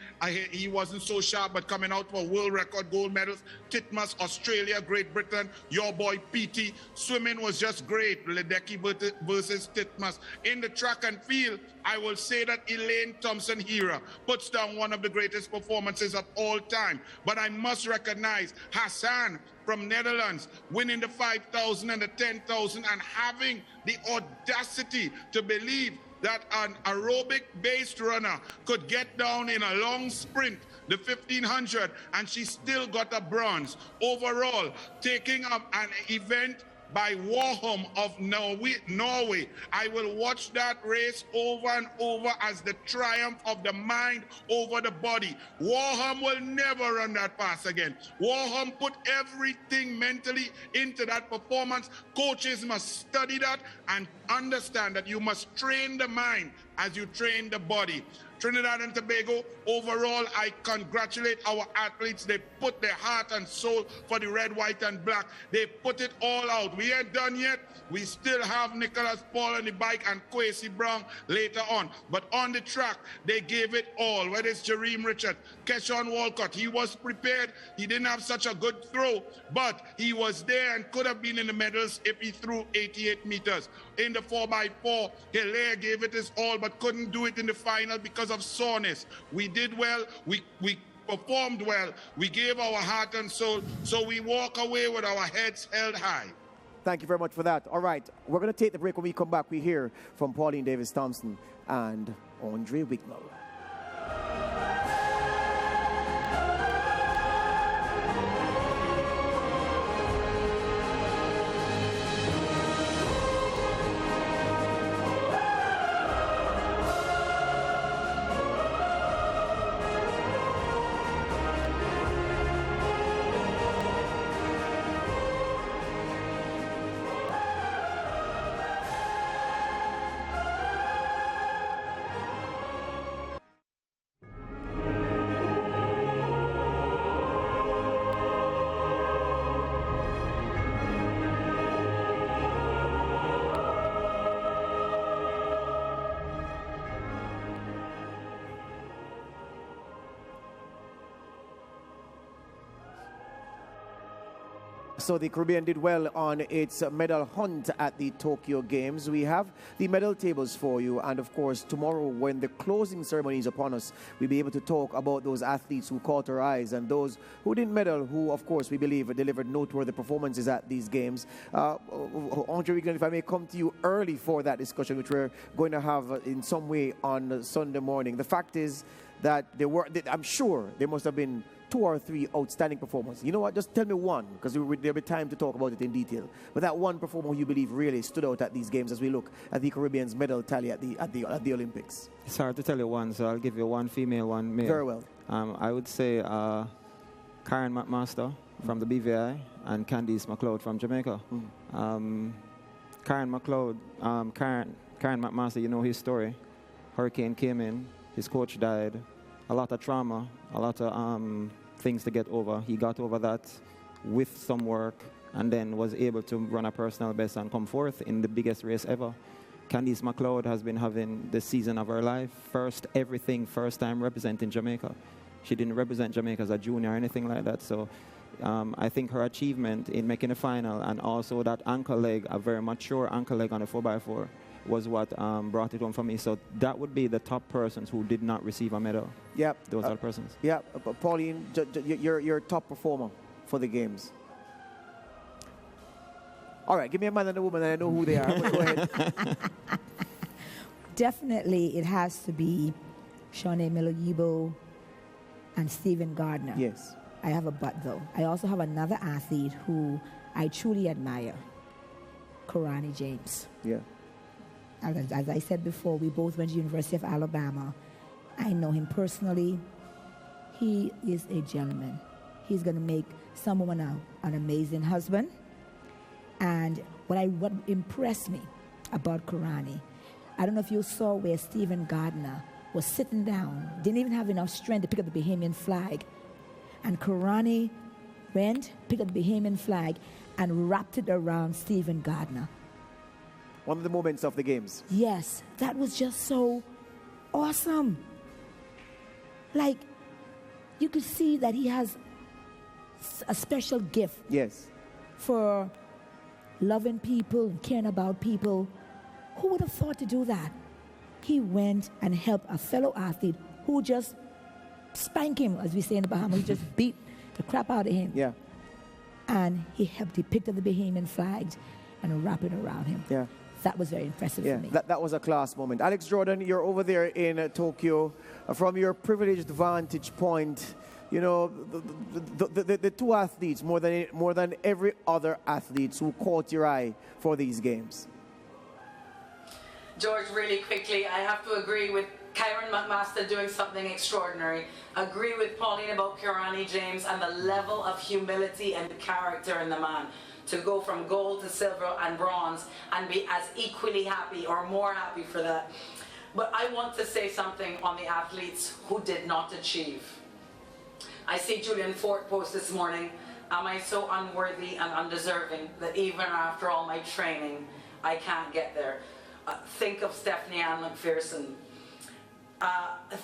he wasn't so sharp, but coming out for world record gold medals. Titmus, Australia, Great Britain, your boy PT. Swimming was just great, Ledecky versus Titmus. In the track and field, I will say that Elaine Thompson-Herah puts down one of the greatest performances of all time. But I must recognize Hassan from Netherlands, winning the 5,000 and the 10,000 and having the audacity to believe that an aerobic-based runner could get down in a long sprint, the 1,500, and she still got a bronze. Overall, taking up an event by Warholm of Norway. I will watch that race over and over as the triumph of the mind over the body. Warholm will never run that fast again. Warholm put everything mentally into that performance. Coaches must study that and understand that you must train the mind as you train the body. Trinidad and Tobago, overall, I congratulate our athletes. They put their heart and soul for the red, white, and black. They put it all out. We ain't done yet. We still have Nicholas Paul on the bike and Kwesi Brown later on. But on the track, they gave it all. Whether it's Jareem Richard, Keshawn Walcott, he was prepared. He didn't have such a good throw, but he was there and could have been in the medals if he threw 88 meters. In the 4x4, Hilaire gave it his all, but couldn't do it in the final because of soreness. We did well. We performed well. We gave our heart and soul. So we walk away with our heads held high. Thank you very much for that. All right, we're going to take the break. When we come back, we hear from Pauline Davis-Thompson and Andre Wignall. So the Caribbean did well on its medal hunt at the Tokyo Games. We have the medal tables for you, and of course tomorrow when the closing ceremony is upon us, we'll be able to talk about those athletes who caught our eyes and those who didn't medal, who of course we believe delivered noteworthy performances at these games. Andre Regan, if I may come to you early for that discussion, which we're going to have in some way on Sunday morning. The fact is that I'm sure there must have been 2 or 3 outstanding performances. You know what? Just tell me one, because there'll be time to talk about it in detail. But that one performer who you believe really stood out at these games as we look at the Caribbean's medal tally at the Olympics. It's hard to tell you one, so I'll give you one female, one male. Very well. I would say Karen Mcmaster from the BVI and Candice McLeod from Jamaica. Karen Mcmaster, you know his story. Hurricane came in, his coach died. A lot of trauma, a lot of things to get over. He got over that with some work and then was able to run a personal best and come forth in the biggest race ever. Candice McLeod has been having the season of her life. First time representing Jamaica. She didn't represent Jamaica as a junior or anything like that. So I think her achievement in making the final and also that ankle leg, a very mature ankle leg on the 4x4, was what brought it home for me. So that would be the top persons who did not receive a medal. Yep. Those are persons. Yeah. Pauline, you're top performer for the games. All right, give me a man and a woman and I know who they are. Go ahead. Definitely it has to be Shawnee Miller-Yibo and Stephen Gardner. Yes. I have a but though. I also have another athlete who I truly admire, Karani James. Yeah. As I said before, we both went to University of Alabama. I know him personally. He is a gentleman. He's going to make some woman an amazing husband. And what impressed me about Karani, I don't know if you saw where Stephen Gardner was sitting down, didn't even have enough strength to pick up the Bahamian flag. And Karani went, picked up the Bahamian flag, and wrapped it around Stephen Gardner. One of the moments of the games. Yes, that was just so awesome. Like, you could see that he has a special gift. Yes. For loving people and caring about people. Who would have thought to do that? He went and helped a fellow athlete who just spanked him, as we say in the Bahamas. He just beat the crap out of him. Yeah. And he picked up the Bahamian flags and wrapped it around him. Yeah. That was very impressive for me. That was a class moment. Alex Jordan, you're over there in Tokyo. From your privileged vantage point, you know, the 2 athletes, more than every other athlete who caught your eye for these games. George, really quickly, I have to agree with Karen Mcmaster doing something extraordinary. Agree with Pauline about Karani James and the level of humility and character in the man. To go from gold to silver and bronze and be as equally happy or more happy for that. But I want to say something on the athletes who did not achieve. I see Julian Fort post this morning, am I so unworthy and undeserving that even after all my training, I can't get there? Think of Stephanie Ann McPherson.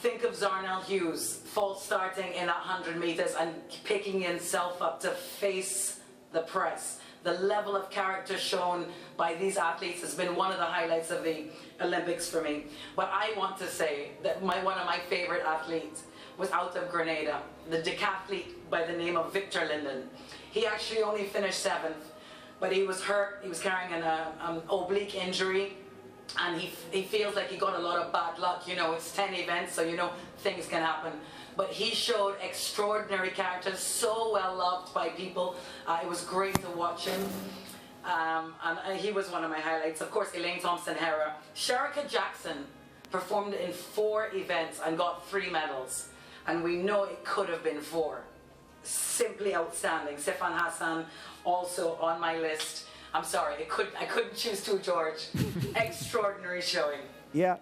Think of Zarnell Hughes, false starting in 100 meters and picking himself up to face the press. The level of character shown by these athletes has been one of the highlights of the Olympics for me. But I want to say that one of my favorite athletes was out of Grenada, the decathlete by the name of Victor Linden. He actually only finished 7th, but he was hurt. He was carrying an oblique injury, and he feels like he got a lot of bad luck. You know, it's 10 events, so you know things can happen. But he showed extraordinary character, so well loved by people. It was great to watch him. And he was one of my highlights. Of course, Elaine Thompson-Herah. Sherika Jackson performed in 4 events and got 3 medals. And we know it could have been 4. Simply outstanding. Sifan Hassan, also on my list. I'm sorry, I couldn't choose 2, George. Extraordinary showing. Yeah.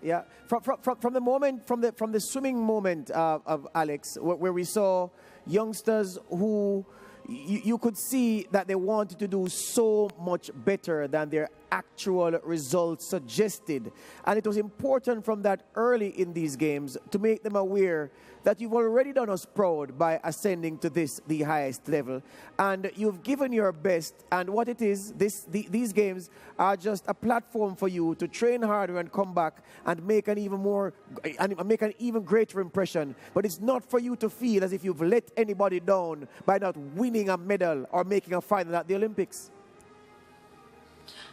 From the moment, from the swimming moment of Alex, where we saw youngsters who you could see that they wanted to do so much better than their actual results suggested. And it was important from that early in these games to make them aware that you've already done us proud by ascending to this, the highest level. And you've given your best. And what it is, these games are just a platform for you to train harder and come back and make an even greater impression. But it's not for you to feel as if you've let anybody down by not winning a medal or making a final at the Olympics.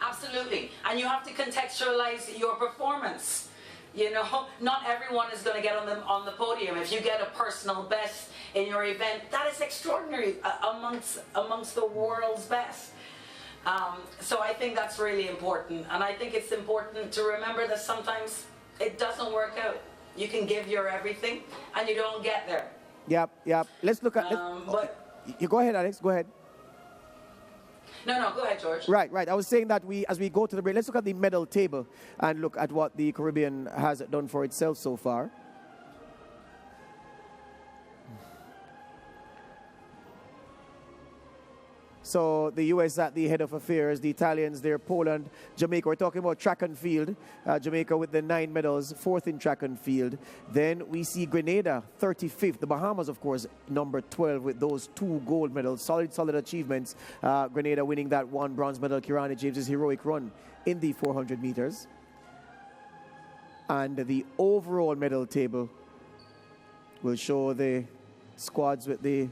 Absolutely. And you have to contextualize your performance. You know, not everyone is going to get on the podium. If you get a personal best in your event, that is extraordinary amongst the world's best. So I think that's really important. And I think it's important to remember that sometimes it doesn't work out. You can give your everything and you don't get there. Yep. Let's look at... You go ahead, Alex. Go ahead. No, go ahead, George. Right. I was saying that as we go to the break, let's look at the medal table and look at what the Caribbean has done for itself so far. So the U.S. at the head of affairs, the Italians there, Poland, Jamaica. We're talking about track and field. Jamaica with the 9 medals, 4th in track and field. Then we see Grenada, 35th. The Bahamas, of course, number 12 with those 2 gold medals. Solid achievements. Grenada winning that 1 bronze medal. Kirani James's heroic run in the 400 meters. And the overall medal table will show the squads with the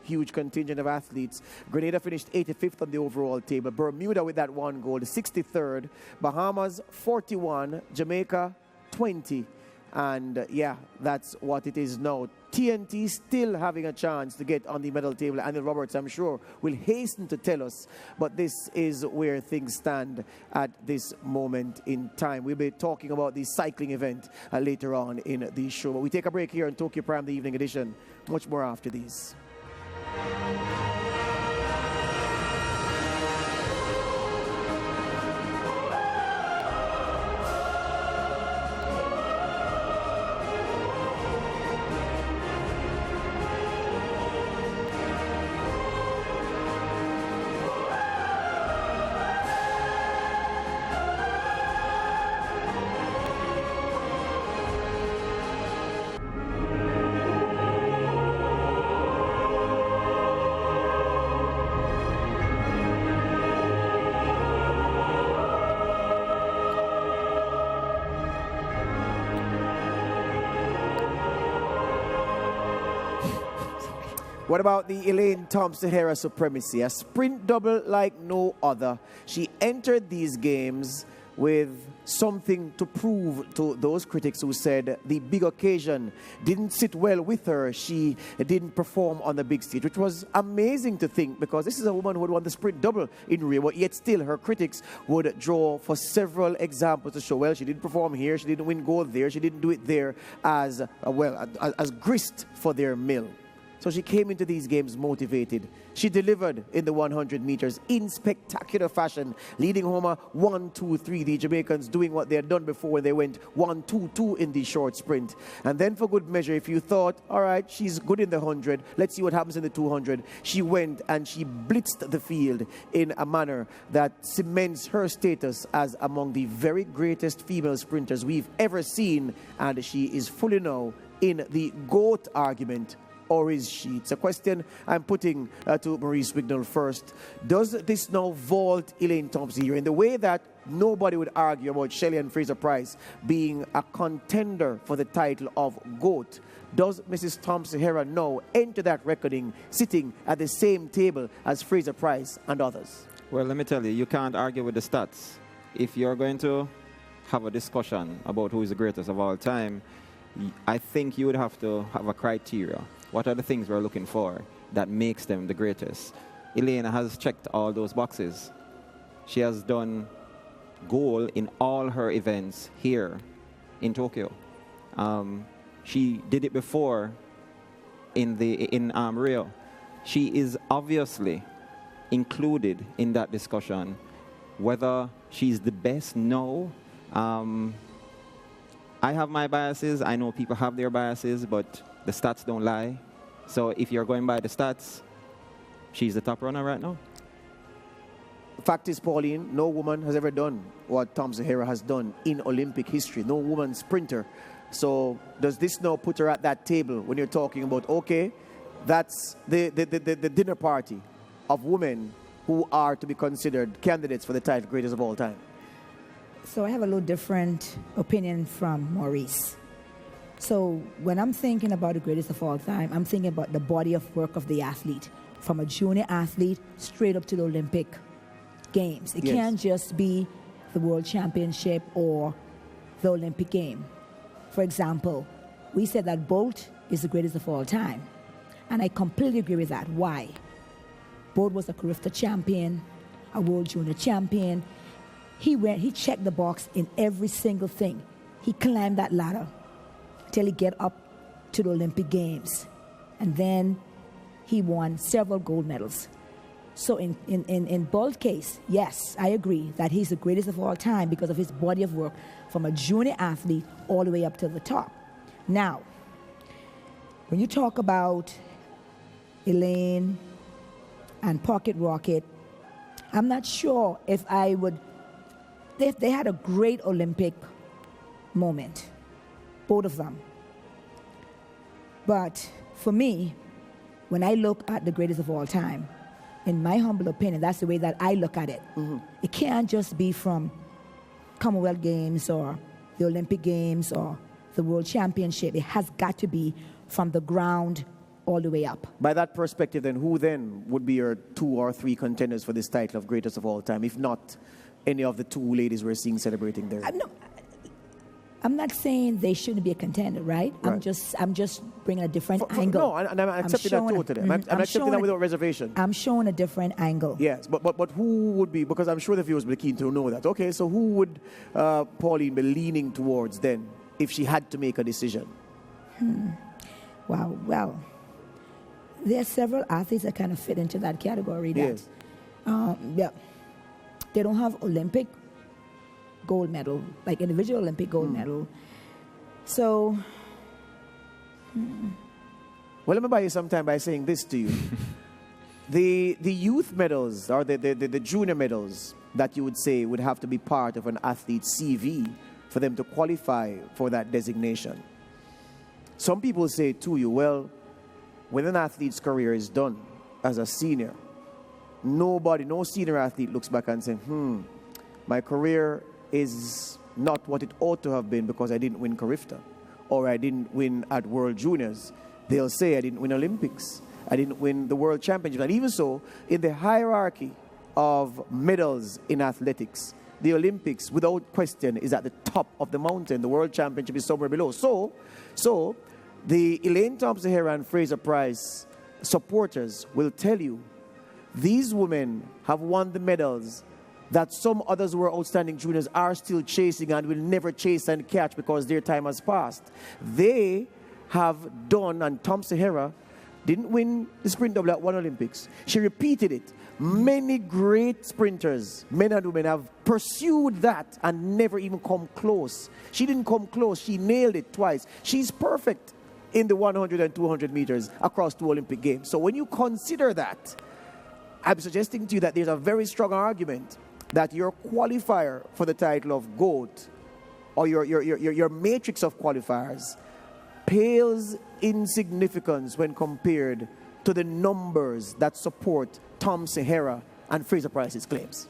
huge contingent of athletes. Grenada finished 85th on the overall table. Bermuda with that 1 gold, 63rd. Bahamas 41, Jamaica 20. And yeah, that's what it is now. TNT still having a chance to get on the medal table. Anil Roberts, I'm sure, will hasten to tell us. But this is where things stand at this moment in time. We'll be talking about the cycling event later on in the show. But we take a break here on Tokyo Prime, the evening edition. Much more after these. What about the Elaine Thompson-Herah supremacy? A sprint double like no other. She entered these games with something to prove to those critics who said the big occasion didn't sit well with her. She didn't perform on the big stage, which was amazing to think, because this is a woman who had won the sprint double in Rio, but yet still her critics would draw for several examples to show, well, she didn't perform here, she didn't win gold there, she didn't do it there as grist for their mill. So she came into these games motivated. She delivered in the 100 meters in spectacular fashion, leading home a 1-2-3. The Jamaicans doing what they had done before when they went 1-2-2 in the short sprint. And then for good measure, if you thought, all right, she's good in the 100, let's see what happens in the 200, she went and she blitzed the field in a manner that cements her status as among the very greatest female sprinters we've ever seen. And she is fully now in the GOAT argument. Or is she? It's a question I'm putting to Maurice Wignall first. Does this now vault Elaine Thompson here in the way that nobody would argue about Shelley and Fraser-Pryce being a contender for the title of GOAT? Does Mrs. Thompson-Herah now enter that reckoning sitting at the same table as Fraser-Pryce and others? Well, let me tell you, you can't argue with the stats. If you're going to have a discussion about who is the greatest of all time, I think you would have to have a criteria. What are the things we're looking for that makes them the greatest? Elena has checked all those boxes. She has done gold in all her events here in Tokyo. She did it before in Rio. She is obviously included in that discussion. Whether she's the best, no. I have my biases. I know people have their biases, but the stats don't lie. So if you're going by the stats, she's the top runner right now. fact is, Pauline, no woman has ever done what Thompson-Herah has done in Olympic history. No woman sprinter. So does this now put her at that table when you're talking about, okay, that's the dinner party of women who are to be considered candidates for the title greatest of all time? So I have a little different opinion from Maurice. So when I'm thinking about the greatest of all time, I'm thinking about the body of work of the athlete, from a junior athlete straight up to the Olympic Games. It can't just be the World Championship or the Olympic game. For example, we said that Bolt is the greatest of all time. And I completely agree with that. Why? Bolt was a Carifta champion, a World Junior champion. He checked the box in every single thing. He climbed that ladder till he get up to the Olympic Games. And then he won several gold medals. So in Bolt's case, yes, I agree that he's the greatest of all time because of his body of work from a junior athlete all the way up to the top. Now, when you talk about Elaine and Pocket Rocket, I'm not sure if I would... They had a great Olympic moment, both of them. But for me, when I look at the greatest of all time, in my humble opinion, that's the way that I look at it. Mm-hmm. It can't just be from Commonwealth Games or the Olympic Games or the World Championship. It has got to be from the ground all the way up. By that perspective, then, who then would be your 2 or 3 contenders for this title of greatest of all time, if not any of the 2 ladies we're seeing celebrating there? I'm not saying they shouldn't be a contender, right? I'm just bringing a different angle. No, and I'm accepting that totally. I'm accepting that without reservation. I'm showing a different angle. Yes, but who would be, because I'm sure the viewers will be keen to know that. Okay, so who would Pauline be leaning towards then if she had to make a decision? Wow, well, there are several athletes that kind of fit into that category. That, yes. They don't have Olympic gold medal, like individual Olympic gold medal. So, well, let me buy you some time by saying this to you. the youth medals or the junior medals that you would say would have to be part of an athlete's CV for them to qualify for that designation. Some people say to you, well, when an athlete's career is done as a senior, no senior athlete looks back and says, my career is not what it ought to have been because I didn't win Carifta or I didn't win at World Juniors. They'll say I didn't win Olympics. I didn't win the World Championship. And even so, in the hierarchy of medals in athletics, the Olympics, without question, is at the top of the mountain. The World Championship is somewhere below. So the Elaine Thompson-Herah and Fraser Price supporters will tell you these women have won the medals that some others who are outstanding juniors are still chasing and will never chase and catch because their time has passed. They have done, and Thompson-Herah didn't win the sprint double at one Olympics. She repeated it. Many great sprinters, men and women, have pursued that and never even come close. She didn't come close. She nailed it twice. She's perfect in the 100 and 200 meters across 2 Olympic Games. So when you consider that, I'm suggesting to you that there's a very strong argument that your qualifier for the title of GOAT or your matrix of qualifiers pales in significance when compared to the numbers that support Thompson-Herah and Fraser Price's claims.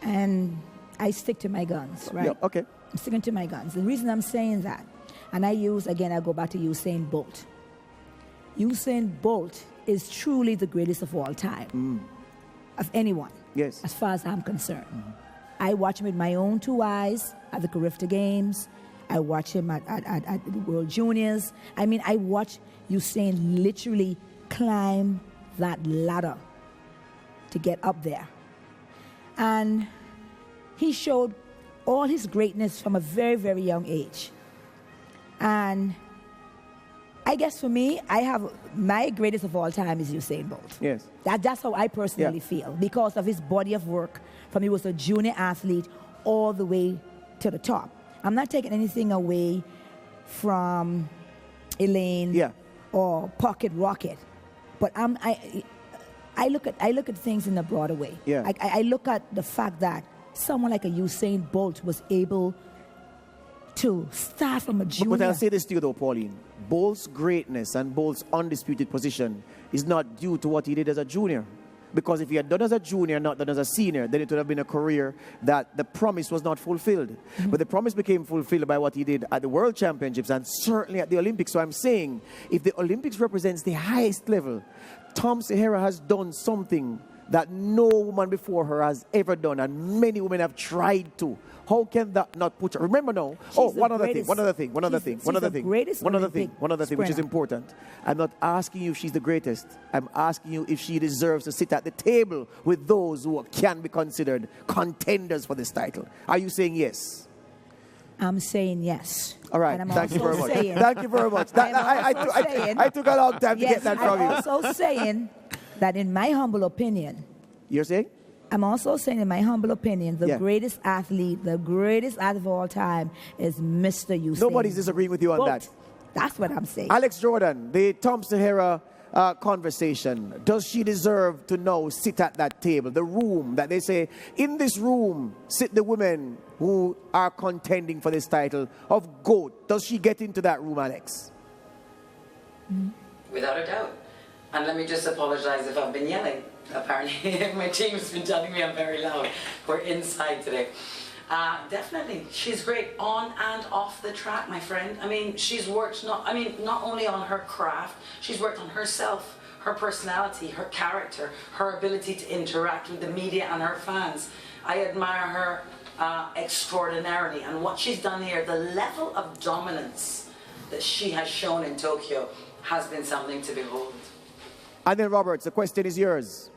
And I stick to my guns, right? Yeah, okay. I'm sticking to my guns. The reason I'm saying that, and I go back to Usain Bolt. Usain Bolt is truly the greatest of all time, of anyone. Yes. As far as I'm concerned. I watch him with my own 2 eyes at the Carifta Games. I watch him at the World Juniors. I mean, I watch Usain literally climb that ladder to get up there. And he showed all his greatness from a very, very young age. And I guess for me, I have my greatest of all time is Usain Bolt. Yes. That's how I personally feel because of his body of work from he was a junior athlete all the way to the top. I'm not taking anything away from Elaine or Pocket Rocket, but I look at things in a broader way. Yeah. I look at the fact that someone like a Usain Bolt was able to start from a junior. But I'll say this to you though, Pauline. Bolt's greatness and Bolt's undisputed position is not due to what he did as a junior. Because if he had done as a junior, not done as a senior, then it would have been a career that the promise was not fulfilled. Mm-hmm. But the promise became fulfilled by what he did at the World Championships and certainly at the Olympics. So I'm saying, if the Olympics represents the highest level, Tom Sahara has done something that no woman before her has ever done, and many women have tried to. How can that not put her? Remember now. One other thing, which is important. I'm not asking you if she's the greatest. I'm asking you if she deserves to sit at the table with those who can be considered contenders for this title. Are you saying yes? I'm saying yes. All right. Thank you very much. Thank you very much. I took a long time to get that from you. I'm also saying that in my humble opinion. You're saying? I'm also saying, in my humble opinion, the greatest athlete of all time is Mr. Usain. Nobody's disagreeing with you on that. That's what I'm saying. Alex Jordan, the Tom Sahara conversation. Does she deserve to now sit at that table? The room that they say, in this room sit the women who are contending for this title of GOAT. Does she get into that room, Alex? Without a doubt. And let me just apologize if I've been yelling. Apparently, my team's been telling me I'm very loud. We're inside today. Definitely, she's great on and off the track, my friend. I mean, she's worked not only on her craft, she's worked on herself, her personality, her character, her ability to interact with the media and her fans. I admire her extraordinarily, and what she's done here, the level of dominance that she has shown in Tokyo has been something to behold. And then, Roberts, the question is yours.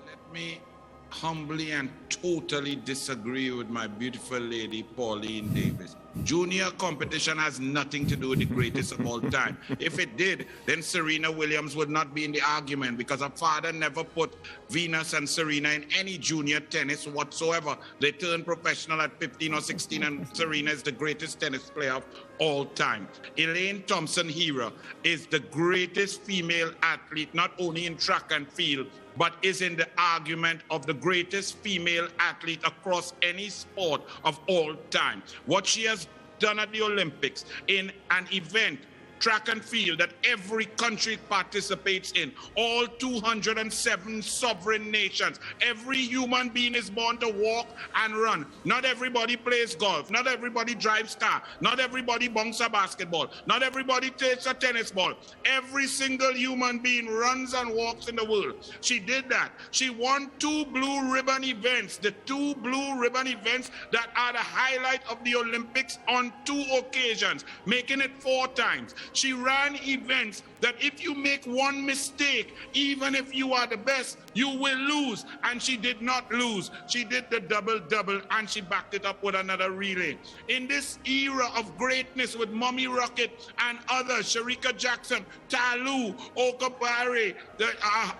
Let me humbly and totally disagree with my beautiful lady, Pauline Davis. Junior competition has nothing to do with the greatest of all time. If it did, then Serena Williams would not be in the argument because her father never put Venus and Serena in any junior tennis whatsoever. They turned professional at 15 or 16 and Serena is the greatest tennis player of all time. Elaine Thompson-Herah is the greatest female athlete, not only in track and field, but is in the argument of the greatest female athlete across any sport of all time. What she has done at the Olympics in an event, track and field, that every country participates in, all 207 sovereign nations. Every human being is born to walk and run. Not everybody plays golf. Not everybody drives car. Not everybody bunks a basketball. Not everybody takes a tennis ball. Every single human being runs and walks in the world. She did that. She won 2 blue ribbon events, the 2 blue ribbon events that are the highlight of the Olympics on 2 occasions, making it 4 times. She ran events that if you make one mistake, even if you are the best, you will lose. And she did not lose. She did the double-double and she backed it up with another relay. In this era of greatness with Mummy Rocket and others, Sharika Jackson, Talu, Okapare, the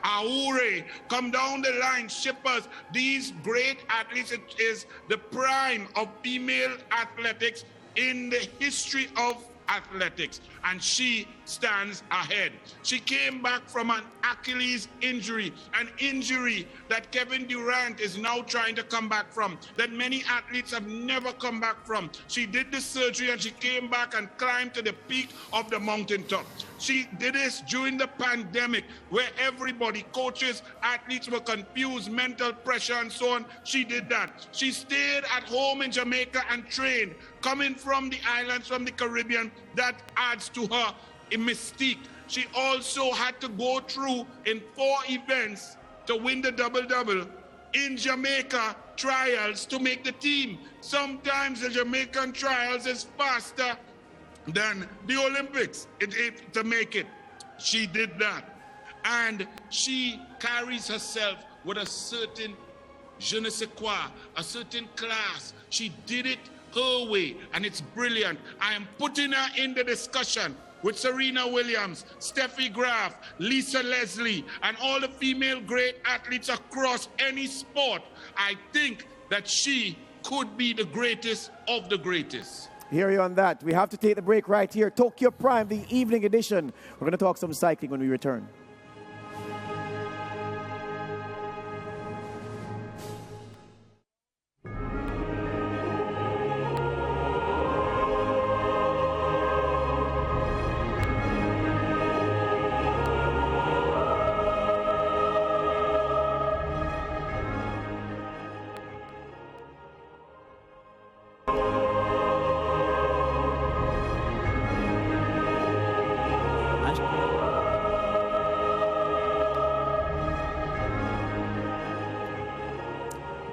Aure, come down the line, shippers, these great athletes, it is the prime of female athletics in the history of athletics, and she stands ahead. She came back from an Achilles injury, an injury that Kevin Durant is now trying to come back from, that many athletes have never come back from. She did the surgery and she came back and climbed to the peak of the mountaintop. She did this during the pandemic where everybody, coaches, athletes were confused, mental pressure and so on. She did that. She stayed at home in Jamaica and trained. Coming from the islands, from the Caribbean, that adds to her a mystique. She also had to go through in 4 events to win the double-double in Jamaica trials to make the team. Sometimes the Jamaican trials is faster than the Olympics to make it. She did that. And she carries herself with a certain je ne sais quoi, a certain class. She did it her way, and it's brilliant. I am putting her in the discussion with Serena Williams, Steffi Graf, Lisa Leslie, and all the female great athletes across any sport. I think that she could be the greatest of the greatest. Hear you on that. We have to take the break right here. Tokyo Prime, the evening edition. We're going to talk some cycling when we return.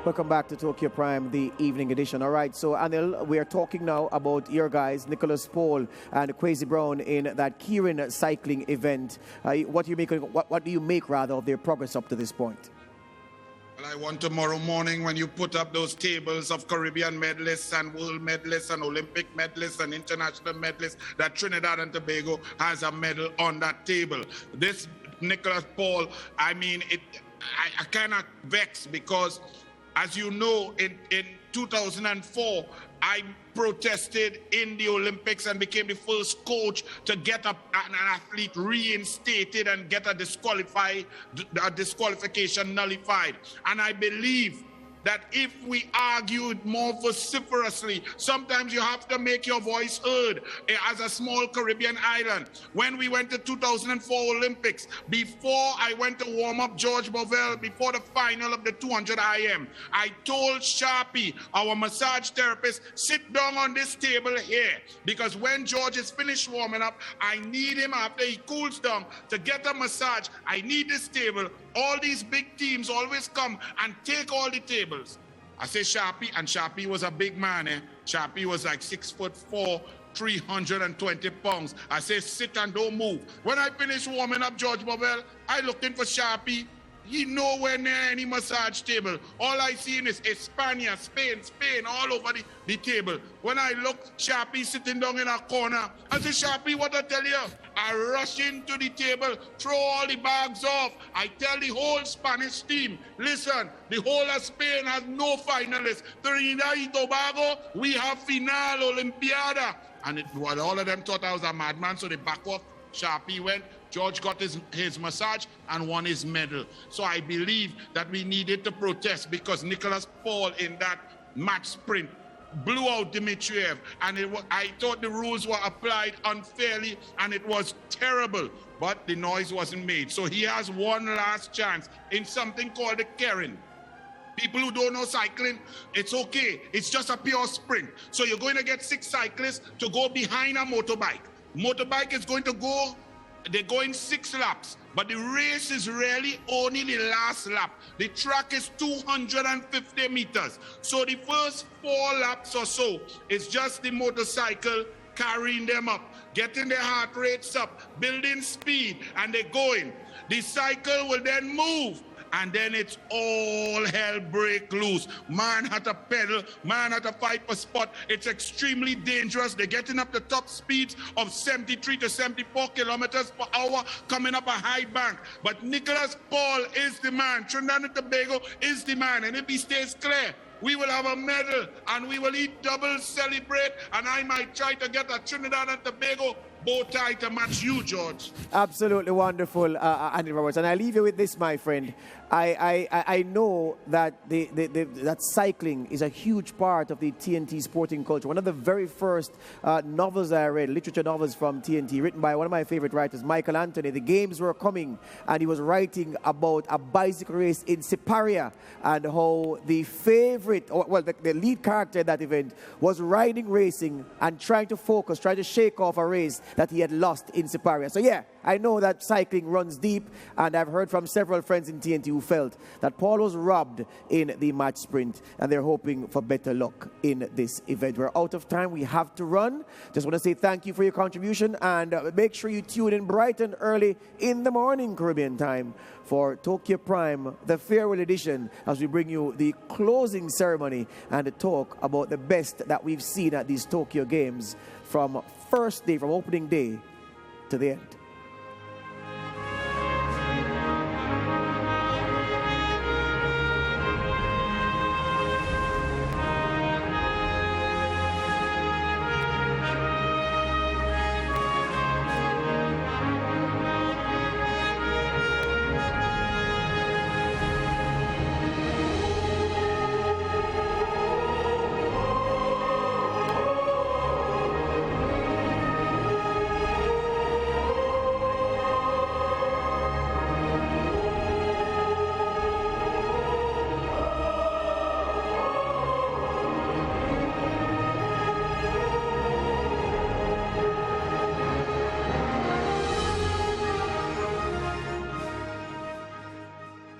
Welcome back to Tokyo Prime, the evening edition. All right, so Anil, we are talking now about your guys, Nicholas Paul and Kwesi Brown, in that Keirin cycling event. What do you make rather of their progress up to this point? Well, I want tomorrow morning when you put up those tables of Caribbean medalists and world medalists and Olympic medalists and international medalists, that Trinidad and Tobago has a medal on that table. This Nicholas Paul, I mean, I kind of vexed because, as you know, in 2004, I protested in the Olympics and became the first coach to get an athlete reinstated and get a disqualification nullified. And I believe that if we argued more vociferously, sometimes you have to make your voice heard as a small Caribbean island. When we went to 2004 Olympics, before I went to warm up George Bovell, before the final of the 200 IM, I told Sharpie, our massage therapist, sit down on this table here, because when George is finished warming up, I need him after he cools down to get a massage. I need this table. All these big teams always come and take all the tables. I say Sharpie, and Sharpie was a big man. Sharpie was like 6'4", 320 pounds. I say sit and don't move. When I finished warming up George Bovell, I looking for Sharpie. He nowhere near any massage table. All I see is España, Spain, all over the table. When I look, Sharpie sitting down in a corner. I say, Sharpie, what I tell you? I rush into the table, throw all the bags off. I tell the whole Spanish team, listen, the whole of Spain has no finalists. Trinidad and Tobago, we have final Olympiada. And all of them thought I was a madman, so they back off. Sharpie went. George got his massage and won his medal. So I believe that we needed to protest because Nicholas Paul in that match sprint blew out Dmitriev, and I thought the rules were applied unfairly, and it was terrible, but the noise wasn't made. So he has one last chance in something called the Keirin. People who don't know cycling, it's okay. It's just a pure sprint. So you're going to get 6 cyclists to go behind a motorbike. Motorbike is going to go, they're going 6 laps, but the race is really only the last lap. The track is 250 meters. So the first 4 laps or so is just the motorcycle carrying them up, getting their heart rates up, building speed, and they're going. The cycle will then move, and then it's all hell break loose. Man had to pedal, man had to fight for spot. It's extremely dangerous. They're getting up to top speeds of 73 to 74 kilometers per hour, coming up a high bank. But Nicholas Paul is the man. Trinidad and Tobago is the man. And if he stays clear, we will have a medal, and we will eat double, celebrate, and I might try to get a Trinidad and Tobago bow tie to match you, George. Absolutely wonderful, Andy Roberts. And I leave you with this, my friend. I know that that cycling is a huge part of the TNT sporting culture. One of the very first novels I read, literature novels from TNT, written by one of my favorite writers, Michael Anthony. The games were coming, and he was writing about a bicycle race in Siparia and how the favorite, the lead character at that event was riding racing and trying to focus, trying to shake off a race that he had lost in Siparia. So yeah, I know that cycling runs deep, and I've heard from several friends in TNT who felt that Paul was robbed in the match sprint, and they're hoping for better luck in this event. We're out of time. We have to run. Just want to say thank you for your contribution, and make sure you tune in bright and early in the morning Caribbean time for Tokyo Prime, the farewell edition, as we bring you the closing ceremony and a talk about the best that we've seen at these Tokyo Games from first day, from opening day to the end.